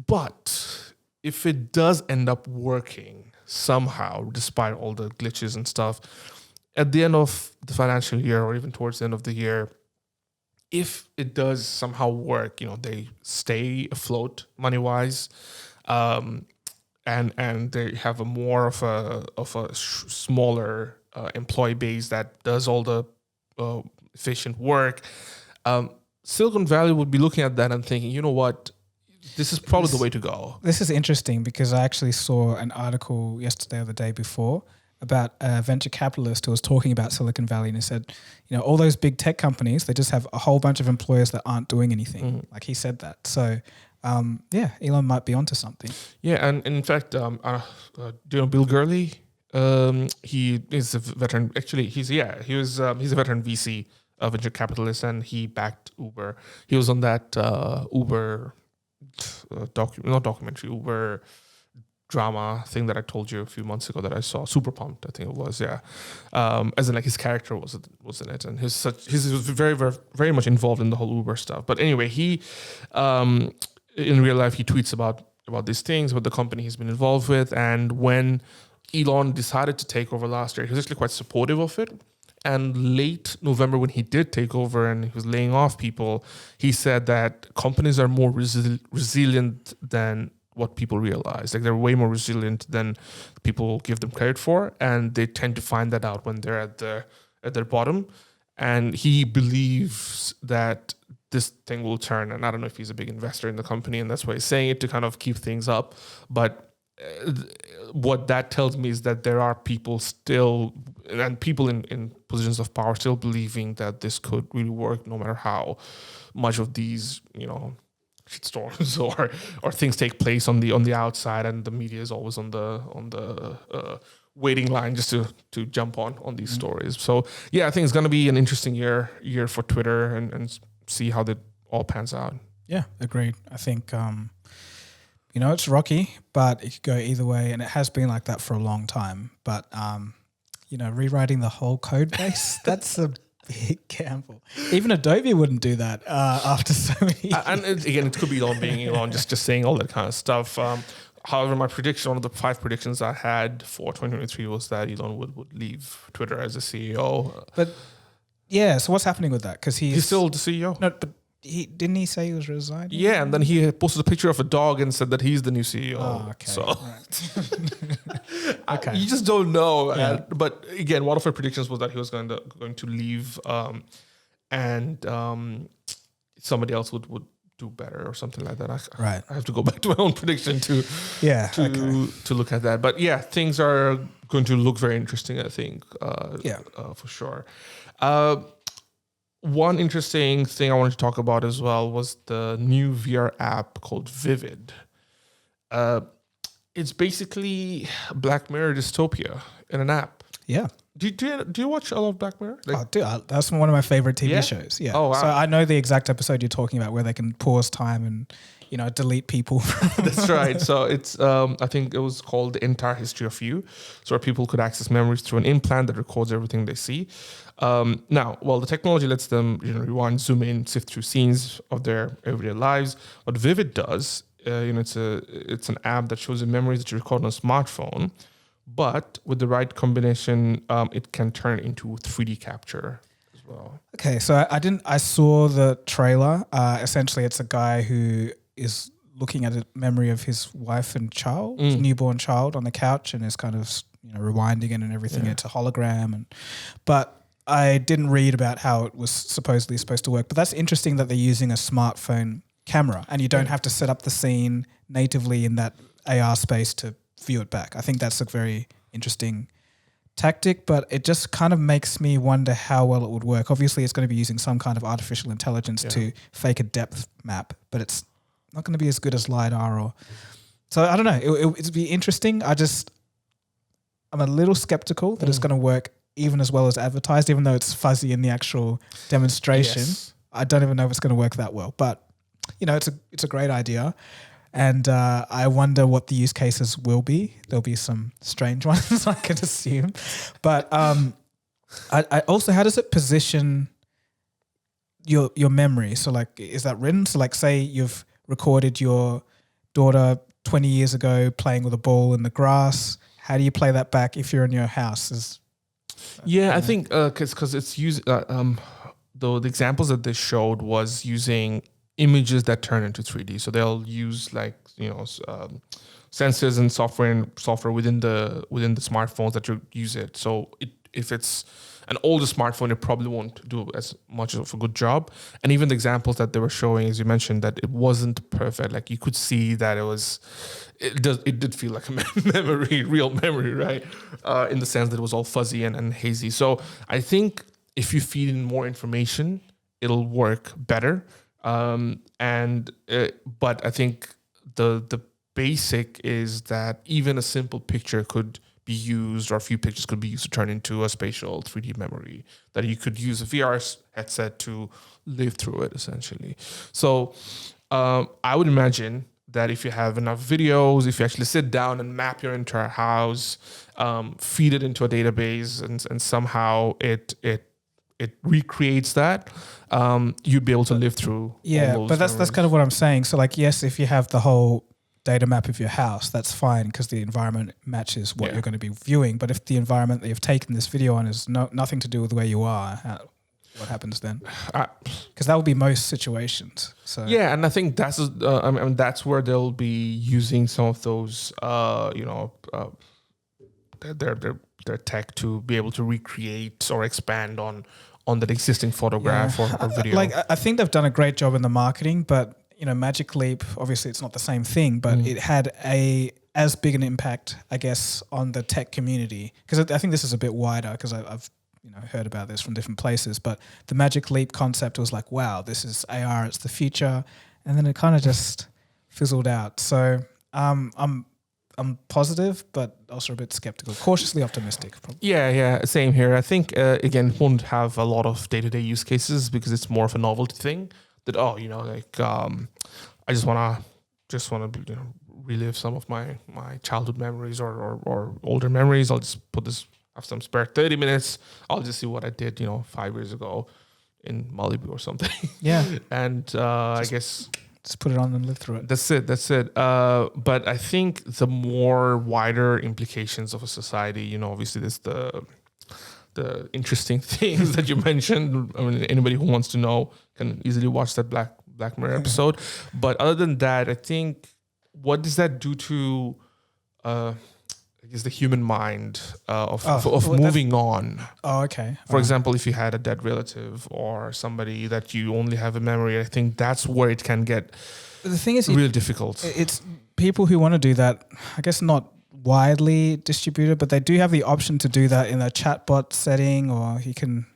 But if it does end up working somehow, despite all the glitches and stuff, at the end of the financial year or even towards the end of the year, if it does somehow work, they stay afloat money-wise, and they have a more of a smaller employee base that does all the efficient work, Silicon Valley would be looking at that and thinking, you know what, this is probably the way to go. This is interesting because I actually saw an article yesterday or the day before about a venture capitalist who was talking about Silicon Valley, and he said, all those big tech companies, they just have a whole bunch of employers that aren't doing anything. Mm-hmm. Like he said that. So, Elon might be onto something. Yeah, and in fact, do you know Bill Gurley? He is a veteran. Actually, he's a veteran VC, venture capitalist, and he backed Uber. He was on that Uber Uber drama thing that I told you a few months ago that I saw, Super Pumped, I think it was, yeah. As in, like, his character was in it, and he was very, very, very much involved in the whole Uber stuff. But anyway, he in real life he tweets about these things, about the company he's been involved with, and when Elon decided to take over last year, he was actually quite supportive of it. And late November, when he did take over and he was laying off people, he said that companies are more resilient than what people realize. Like they're way more resilient than people give them credit for, and they tend to find that out when they're at their bottom. And he believes that this thing will turn. And I don't know if he's a big investor in the company, and that's why he's saying it to kind of keep things up. But what that tells me is that there are people still, and people in positions of power still believing that this could really work, no matter how much of these, shitstorms or things take place on the outside, and the media is always on the waiting line just to jump on these stories. So yeah, I think it's going to be an interesting year for Twitter and see how that all pans out. Yeah, agreed. I think it's rocky, but it could go either way, and it has been like that for a long time. But rewriting the whole code base, that's a big gamble. Even Adobe wouldn't do that after so many and again, it could be Elon being Elon, just saying all that kind of stuff. However, my prediction, one of the 5 predictions I had for 2023 was that Elon would leave Twitter as a CEO. But yeah, so what's happening with that? Because he's still the CEO. No, but didn't he say he was resigning? Yeah, and then he posted a picture of a dog and said that he's the new CEO. Oh, okay. So right. Okay. You just don't know. Yeah. But again, one of our predictions was that he was going to leave, and somebody else would do better or something like that. Right. I have to go back to my own prediction to look at that. But yeah, things are going to look very interesting, I think. For sure. One interesting thing I wanted to talk about as well was the new VR app called Vivid. It's basically Black Mirror Dystopia in an app. Yeah. Do you watch a lot of Black Mirror? That's one of my favorite TV shows. Yeah. Oh, wow. So I know the exact episode you're talking about where they can pause time and delete people. That's right. So it's I think it was called The Entire History of You. So where people could access memories through an implant that records everything they see. Now, the technology lets them rewind, zoom in, sift through scenes of their everyday lives. What Vivid does, it's an app that shows you memories that you record on a smartphone, but with the right combination, it can turn into 3D capture as well. Okay, so I saw the trailer. Essentially, it's a guy who is looking at a memory of his wife and child, newborn child, on the couch, and is kind of rewinding it and everything. It's a hologram, but I didn't read about how it was supposedly supposed to work. But that's interesting that they're using a smartphone camera, and you don't have to set up the scene natively in that AR space to view it back. I think that's a very interesting tactic, but it just kind of makes me wonder how well it would work. Obviously, it's going to be using some kind of artificial intelligence to fake a depth map, but it's not going to be as good as LiDAR. So I don't know. It'd be interesting. I'm a little skeptical that it's going to work even as well as advertised, even though it's fuzzy in the actual demonstration. Yes. I don't even know if it's going to work that well, but it's a great idea. And I wonder what the use cases will be. There'll be some strange ones, I can assume. But I also, how does it position your memory? So like, is that written? So like, say you've recorded your daughter 20 years ago playing with a ball in the grass. How do you play that back if you're in your house? I think because it's used. The examples that they showed was using images that turn into 3D. So they'll use sensors and software within the smartphones that you use it. So if it's an older smartphone, it probably won't do as much of a good job. And even the examples that they were showing, as you mentioned, that it wasn't perfect. Like you could see that it did feel like a real memory, right? In the sense that it was all fuzzy and hazy. So I think if you feed in more information, it'll work better. But I think the basic is that even a simple picture could be used, or a few pictures could be used to turn into a spatial 3D memory that you could use a VR headset to live through it, essentially. So I would imagine that if you have enough videos, if you actually sit down and map your entire house, feed it into a database, and somehow it recreates that, you'd be able to live through. Yeah, but that's kind of what I'm saying. So like, yes, if you have the whole data map of your house, that's fine because the environment matches what you're going to be viewing. But if the environment that you've taken this video on is nothing to do with where you are, what happens then? Because that will be most situations. So yeah, and I think that's I mean that's where they'll be using some of those their tech to be able to recreate or expand on that existing photograph or video. Like I think they've done a great job in the marketing, but Magic Leap, obviously it's not the same thing, but it had as big an impact, I guess, on the tech community. Because I think this is a bit wider because I've heard about this from different places, but the Magic Leap concept was like, wow, this is AR, it's the future. And then it kind of just fizzled out. So I'm positive, but also a bit skeptical, cautiously optimistic. Probably. Yeah, same here. I think, again, it won't have a lot of day-to-day use cases because it's more of a novelty thing. That I just wanna relive some of my childhood memories or older memories. I'll just have some spare 30 minutes. I'll just see what I did 5 years ago in Malibu or something. Yeah, and I guess just put it on and live through it. That's it. But I think the more wider implications of a society, obviously there's the interesting things that you mentioned. I mean, anybody who wants to know can easily watch that Black Mirror episode. But other than that, I think what does that do to, I guess, the human mind of moving on? Oh, okay. For example, if you had a dead relative or somebody that you only have a memory, I think that's where it can get. The thing is, really difficult. It's people who want to do that. I guess not widely distributed, but they do have the option to do that in a chatbot setting, or you can,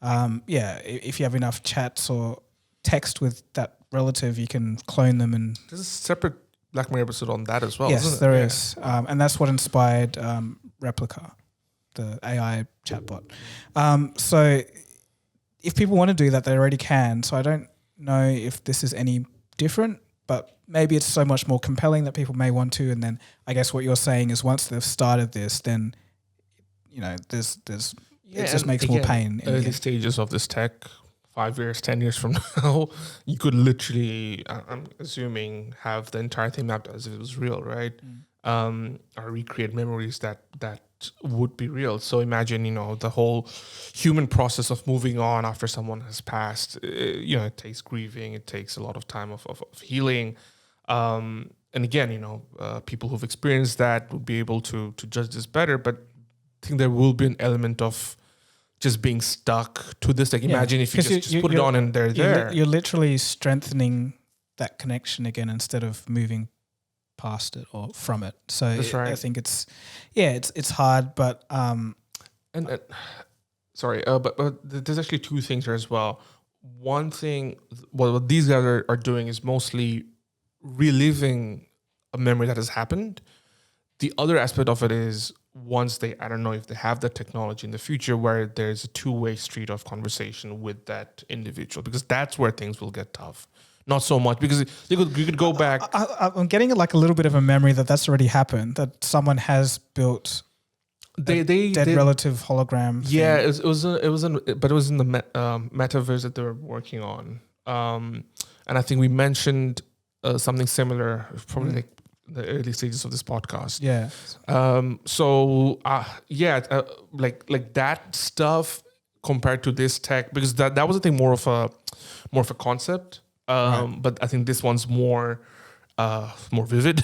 if you have enough chats or text with that relative, you can clone them. And there's a separate Black Mirror episode on that as well. Yes, isn't it? There is, and that's what inspired Replica, the AI chatbot. So if people want to do that, they already can. So I don't know if this is any different, but maybe it's so much more compelling that people may want to. And then I guess what you're saying is once they've started this, then there's it just makes more pain. Early stages of this tech, 5 years, 10 years from now, you could literally, I'm assuming, have the entire thing mapped as if it was real, right? Or recreate memories that would be real. So imagine, the whole human process of moving on after someone has passed. It takes grieving, it takes a lot of time of healing. And again, people who've experienced that would be able to judge this better. But I think there will be an element of just being stuck to this. Like imagine if you just put it on and they're there. You're literally strengthening that connection again instead of moving past it or from it. So that's right. I think it's hard, but but there's actually two things here as well. One thing, what these guys are doing is mostly reliving a memory that has happened. The other aspect of it is once I don't know if they have that technology in the future where there's a two-way street of conversation with that individual, because that's where things will get tough. Not so much because you could go back. I'm getting like a little bit of a memory that's already happened, that someone has built dead relative hologram. Yeah, it was in the metaverse that they were working on, and I think we mentioned something similar, probably like the early stages of this podcast. Yeah. Like that stuff compared to this tech, because that was I think more of a concept. Right. But I think this one's more vivid.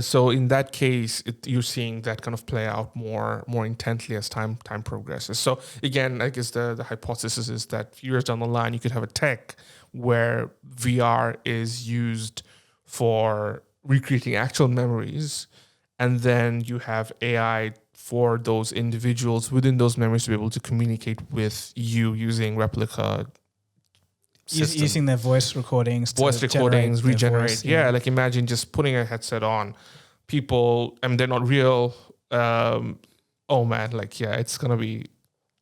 So in that case, you're seeing that kind of play out more intently as time progresses. So again, I guess the hypothesis is that a few years down the line, you could have a tech where VR is used for recreating actual memories, and then you have AI for those individuals within those memories to be able to communicate with you using replica. Using their voice recordings, regenerate. Voice, yeah, like imagine just putting a headset on. People, I mean, they're not real. Oh man, it's gonna be,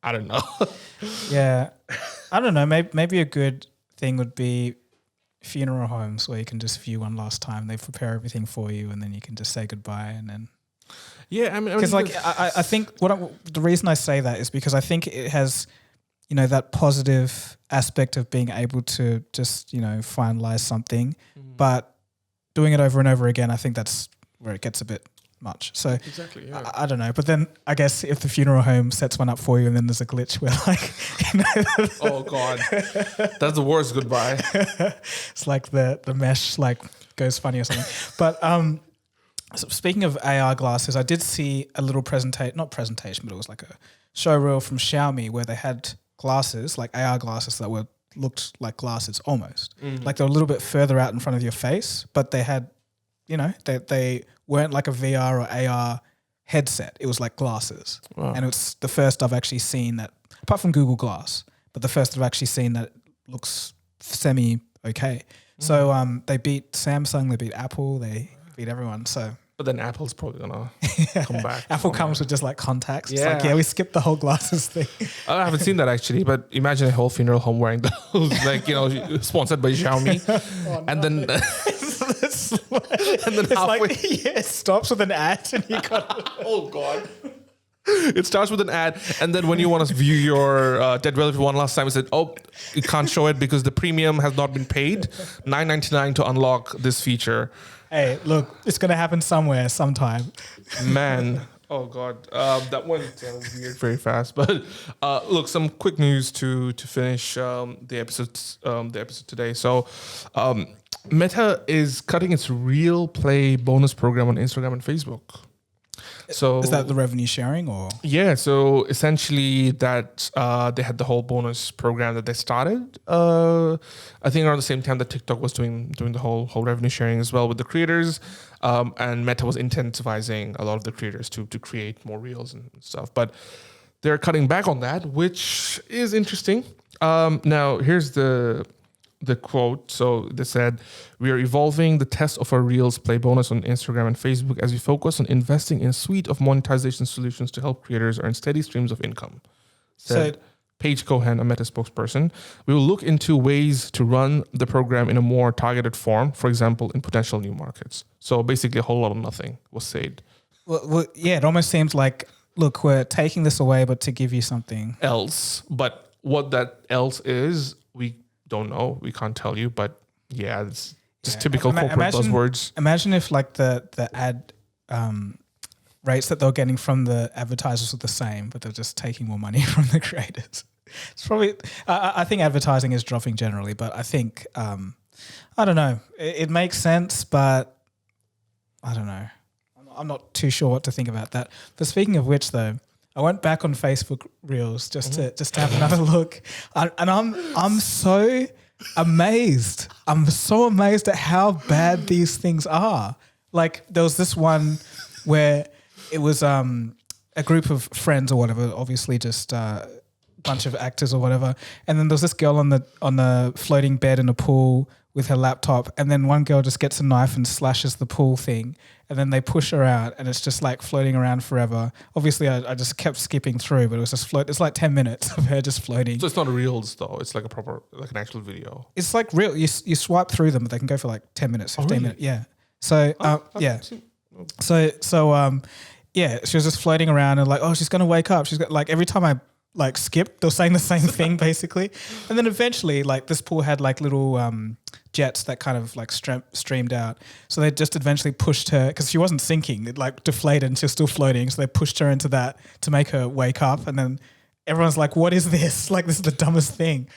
I don't know. Yeah, I don't know. Maybe a good thing would be funeral homes where you can just view one last time. They prepare everything for you, and then you can just say goodbye, and then. Yeah, I mean, because I think the reason I say that is because I think it has, that positive aspect of being able to just, finalize something. But doing it over and over again, I think that's where it gets a bit much. So exactly, yeah. I don't know. But then I guess if the funeral home sets one up for you and then there's a glitch where like, oh God, that's the worst goodbye. It's like the mesh like goes funny or something. But so speaking of AR glasses, I did see a little not presentation, but it was like a show reel from Xiaomi where they had glasses, like AR glasses that looked like glasses almost. Like they're a little bit further out in front of your face, but they had, they weren't like a VR or AR headset. It was like glasses. Wow. And it's the first I've actually seen that, apart from Google Glass, but the first I've actually seen that looks semi-okay. So they beat Samsung, they beat Apple, they beat everyone. So, but then Apple's probably going to come back. Apple comes with just like contacts. It's like, we skipped the whole glasses thing. I haven't seen that actually, but imagine a whole funeral home wearing those, like, sponsored by Xiaomi. And then... and then it's halfway, like, it stops with an ad and you got oh God. It starts with an ad, and then when you want to view your dead relative one last time, it said, "Oh, you can't show it because the premium has not been paid. $9.99 to unlock this feature." Hey, look, it's gonna happen somewhere, sometime. Man, oh God, that went weird very fast. But look, some quick news to finish the episode today. So. Meta is cutting its real play bonus program on Instagram and Facebook. So is that the revenue sharing or? Yeah, so essentially that they had the whole bonus program that they started. I think around the same time that TikTok was doing the whole revenue sharing as well with the creators, and Meta was incentivizing a lot of the creators to create more reels and stuff. But they're cutting back on that, which is interesting. Now here's the quote. So they said, "We are evolving the test of our Reels Play bonus on Instagram and Facebook as we focus on investing in a suite of monetization solutions to help creators earn steady streams of income." Said Paige Cohen, a Meta spokesperson. "We will look into ways to run the program in a more targeted form, for example, in potential new markets." So basically a whole lot of nothing was said. Well, yeah, it almost seems like, look, we're taking this away, but to give you something else. But what that else is, we don't know. We can't tell you, but yeah, it's just typical corporate buzzwords. Imagine if like the ad rates that they're getting from the advertisers were the same, but they're just taking more money from the creators. It's probably, I think advertising is dropping generally, but I think, I don't know. It makes sense, but I don't know. I'm not too sure what to think about that. But speaking of which though, I went back on Facebook Reels just to have another look, and I'm so amazed. I'm so amazed at how bad these things are. Like there was this one where it was a group of friends or whatever, obviously just a bunch of actors or whatever, and then there was this girl on the floating bed in a pool with her laptop, and then one girl just gets a knife and slashes the pool thing, and then they push her out, and it's just like floating around forever. Obviously, I just kept skipping through, but it was just it's like 10 minutes of her just floating. So it's not Reels though; it's like an actual video. It's like real. You swipe through them, but they can go for like 10 minutes, 15 minutes. Yeah. So yeah. So yeah, she was just floating around and like, oh, she's gonna wake up. She's got like every time I like skipped, they were saying the same thing basically, and then eventually like this pool had like little jets that kind of like streamed out, so they just eventually pushed her because she wasn't sinking, it like deflated and she was still floating, so they pushed her into that to make her wake up, and then everyone's like, what is this? Like this is the dumbest thing.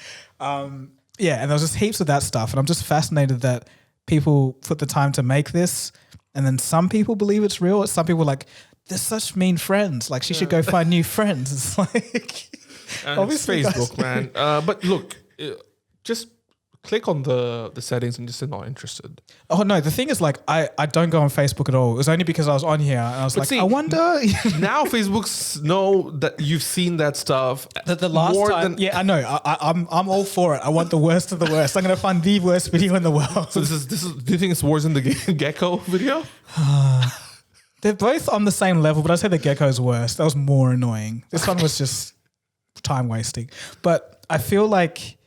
Yeah, and there was just heaps of that stuff, and I'm just fascinated that people put the time to make this, and then some people believe it's real, some people are like, they're such mean friends, like she should go find new friends. It's like obviously Facebook, man. But look, just click on the settings and just say not interested. Oh no, the thing is like I don't go on Facebook at all. It was only because I was on here and I was I wonder. Now Facebook's know that you've seen that stuff. That the last time, yeah, I know. I'm all for it. I want the worst of the worst. I'm gonna find the worst video in the world. So this is. Do you think it's worse than the gecko video? They're both on the same level, but I'd say the gecko's worse. That was more annoying. This one was just time wasting. But I feel like,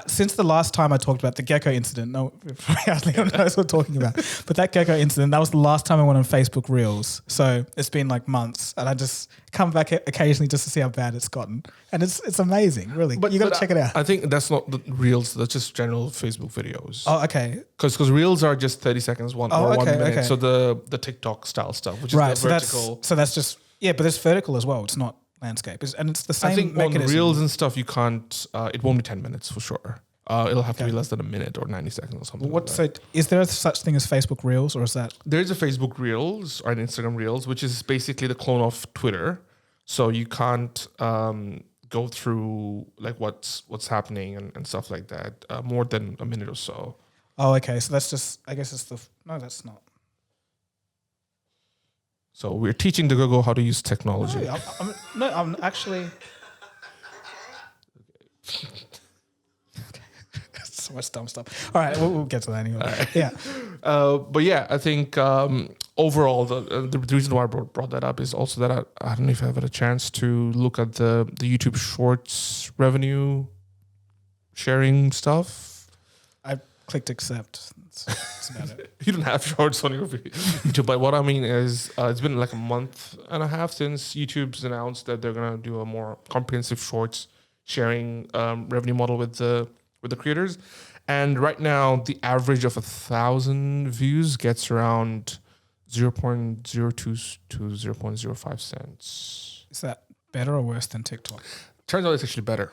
since the last time I talked about the gecko incident, no, hardly anyone knows what I'm talking about. But that gecko incident, that was the last time I went on Facebook Reels. So it's been like months, and I just come back occasionally just to see how bad it's gotten, and it's amazing, really. But you got to check it out. I think that's not the Reels; that's just general Facebook videos. Oh, okay. Because Reels are just 30 seconds, or 1 minute. Okay. So the TikTok style stuff, which is the vertical. So that's just but it's vertical as well. It's not landscape, and it's the same. I think mechanism. on Reels and stuff, you can't. It won't be 10 minutes for sure. It'll have to be less than a minute or 90 seconds or something. So is there such thing as Facebook Reels, or is that? There's a Facebook Reels or an Instagram Reels, which is basically the clone of Twitter. So you can't go through like what's happening and stuff like that more than a minute or so. Oh, okay. So that's just. I guess it's no, that's not. So we're teaching Dagogo how to use technology. No, I'm actually. So much dumb stuff. All right, we'll get to that anyway. Right. Yeah. But yeah, I think overall the reason why I brought that up is also that I don't know if I have had a chance to look at the YouTube Shorts revenue sharing stuff. I clicked accept. That's about it. You don't have Shorts on your YouTube, but what I mean is it's been like a month and a half since YouTube's announced that they're gonna do a more comprehensive Shorts sharing revenue model with the creators, and right now the average of 1,000 views gets around 0.02 to 0.05 cents. Is that better or worse than TikTok? Turns out it's actually better,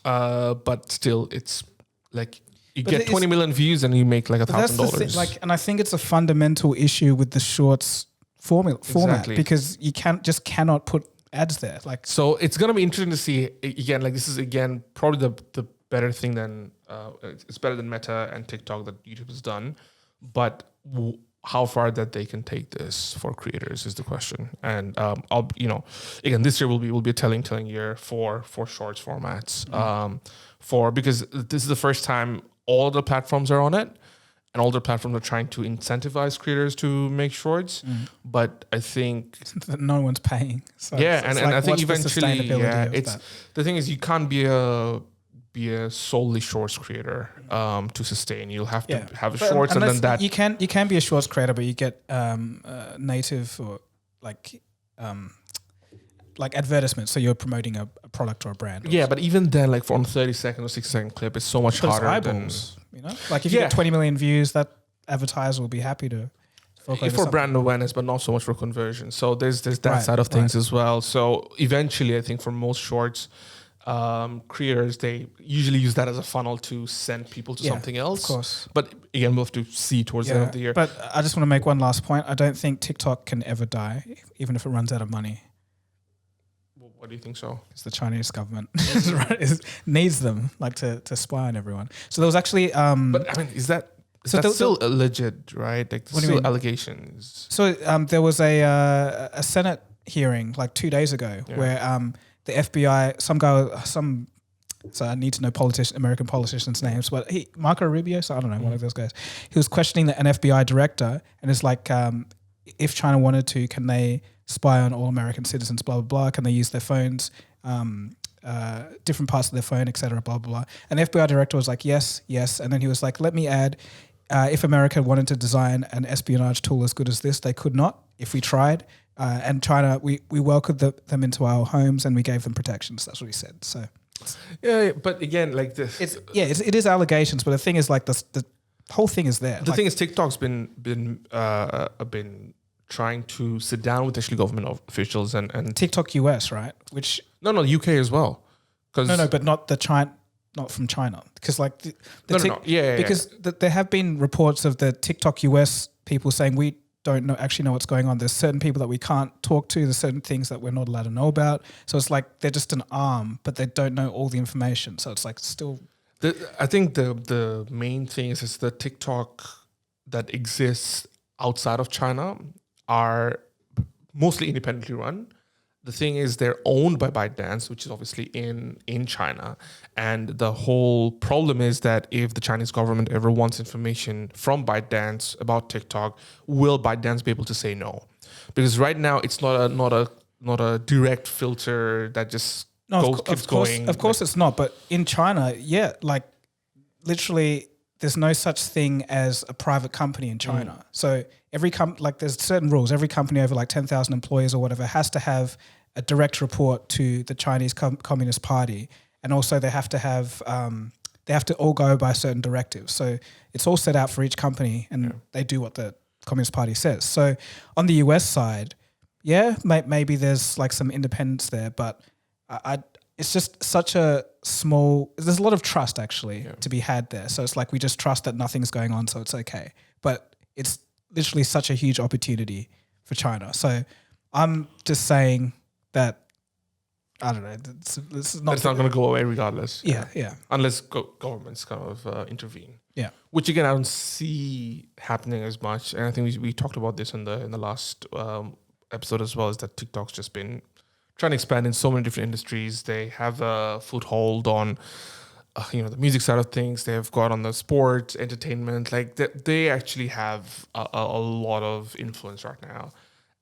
but still, it's like. You get 20 million views and you make like $1,000. And I think it's a fundamental issue with the Shorts format because you cannot put ads there. Like, so it's gonna be interesting to see again. Like, this is again probably the better thing than it's better than Meta and TikTok that YouTube has done, but how far that they can take this for creators is the question. And again, this year will be a telling year for Shorts formats. Because this is the first time all the platforms are on it, and all the platforms are trying to incentivize creators to make Shorts. But I think no one's paying. So and I think eventually, it's the thing is you can't be a solely Shorts creator to sustain. You'll have to have Shorts, and then that you can be a Shorts creator, but you get native or like advertisements. So you're promoting a product or a brand. Yeah, but even then, like on 30-second or 60-second clip, it's so much harder. Eyeballs, like if you get 20 million views, that advertiser will be happy to. For brand awareness, but not so much for conversion. So there's that side of things as well. So eventually, I think for most Shorts creators, they usually use that as a funnel to send people to something else. Of course. But again, we'll have to see towards the end of the year. But I just want to make one last point. I don't think TikTok can ever die, even if it runs out of money. What do you think so? It's the Chinese government needs them to spy on everyone. So there was actually... but I mean, that's still legit, right? Like still allegations. So there was a Senate hearing like 2 days ago where the FBI, so I need to know American politicians' names, but Marco Rubio, so I don't know, one of those guys. He was questioning an FBI director, and it's like, if China wanted to, can they spy on all American citizens, blah, blah, blah. Can they use their phones, different parts of their phone, et cetera, blah, blah, blah. And the FBI director was like, yes. And then he was like, let me add, if America wanted to design an espionage tool as good as this, they could not if we tried. And China, we welcomed them into our homes and we gave them protections. That's what he said. So, yeah, but again, like this, it is allegations, but the thing is, like the whole thing is there. The thing is, TikTok's been trying to sit down with actually government officials and TikTok US, right? Which no, UK as well. But not not from China, because like because there have been reports of the TikTok US people saying we don't actually know what's going on. There's certain people that we can't talk to. There's certain things that we're not allowed to know about. So it's like they're just an arm, but they don't know all the information. So it's like still. I think the main thing is the TikTok that exists outside of China are mostly independently run. The thing is they're owned by ByteDance, which is obviously in China. And the whole problem is that if the Chinese government ever wants information from ByteDance about TikTok, will ByteDance be able to say no? Because right now it's not a direct filter that just No, keeps going. Of course, it's not. But in China, yeah, like literally, there's no such thing as a private company in China. So every there's certain rules. Every company over like 10,000 employees or whatever has to have a direct report to the Chinese Communist Party, and also they have to have they have to all go by certain directives. So it's all set out for each company, and they do what the Communist Party says. So on the US side, yeah, maybe there's like some independence there, but it's just such a small. There's a lot of trust actually to be had there. So it's like we just trust that nothing's going on, so it's okay. But it's literally such a huge opportunity for China. So I'm just saying that I don't know. It's not going to go away regardless. Yeah. Unless governments kind of intervene. Yeah. Which again, I don't see happening as much. And I think we talked about this in the last episode as well. Is that TikTok's just been trying to expand in so many different industries. They have a foothold on, the music side of things. They've got on the sports, entertainment. Like they actually have a lot of influence right now.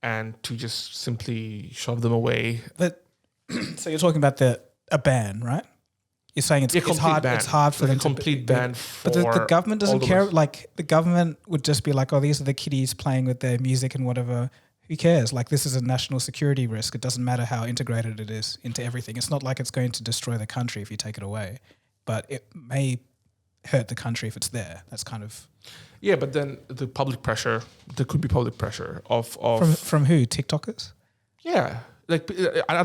And to just simply shove them away. But so you're talking about a ban, right? You're saying it's hard. Ban. It's hard for like them a complete ban. But the government doesn't care. Like the government would just be like, "Oh, these are the kiddies playing with their music and whatever." Who cares? Like this is a national security risk. It doesn't matter how integrated it is into everything. It's not like it's going to destroy the country if you take it away, but it may hurt the country if it's there. That's kind of but then the public pressure. There could be public pressure of from who? TikTokers? Yeah, like I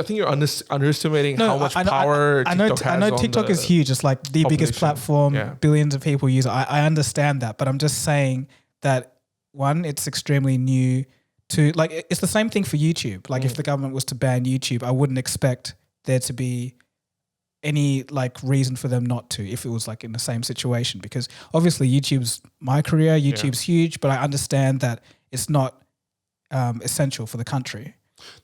think you're underestimating how much power TikTok has. I know TikTok is huge. It's like the biggest platform. Yeah. Billions of people use it. I understand that, but I'm just saying that one, it's extremely new. To like, it's the same thing for YouTube. Like, if the government was to ban YouTube, I wouldn't expect there to be any like reason for them not to if it was like in the same situation, because obviously YouTube's my career. YouTube's huge, but I understand that it's not essential for the country.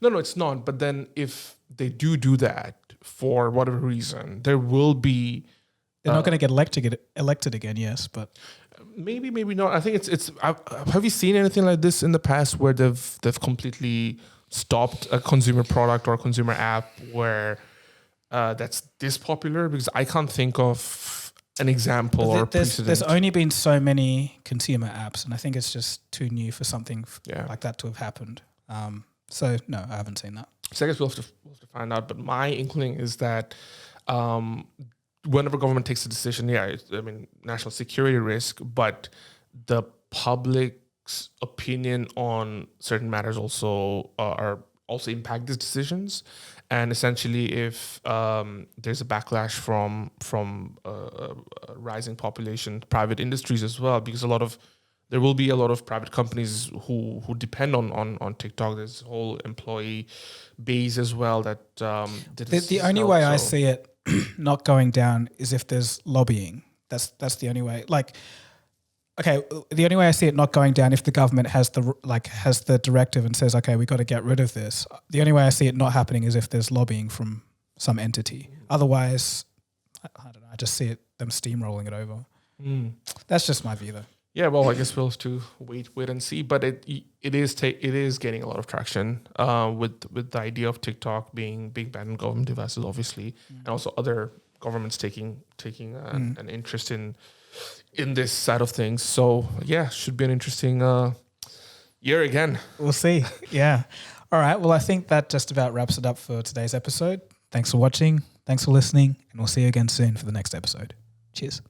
No, it's not. But then if they do that for whatever reason, there will be. They're not going to get elected again. Yes, but maybe not. I think it's. Have you seen anything like this in the past where they've completely stopped a consumer product or a consumer app where that's this popular? Because I can't think of an example or precedent. There's only been so many consumer apps, and I think it's just too new for something like that to have happened. So no, I haven't seen that. So I guess we'll have to find out. But my inkling is that whenever government takes a decision, national security risk, but the public's opinion on certain matters also impact these decisions. And essentially, if there's a backlash from rising population, private industries as well, because there will be a lot of private companies who depend on TikTok. There's a whole employee base as well that the only way I see it not going down is if there's lobbying. That's the only way. Like, okay, the only way I see it not going down if the government has the directive and says, okay, we got to get rid of this. The only way I see it not happening is if there's lobbying from some entity. Otherwise, I don't know. I just see them steamrolling it over. That's just my view, though. Yeah, well, I guess we'll have to wait and see. But it is getting a lot of traction with the idea of TikTok being banned in government devices, obviously, and also other governments taking an interest in this side of things. So yeah, should be an interesting year again. We'll see. Yeah. All right. Well, I think that just about wraps it up for today's episode. Thanks for watching. Thanks for listening, and we'll see you again soon for the next episode. Cheers.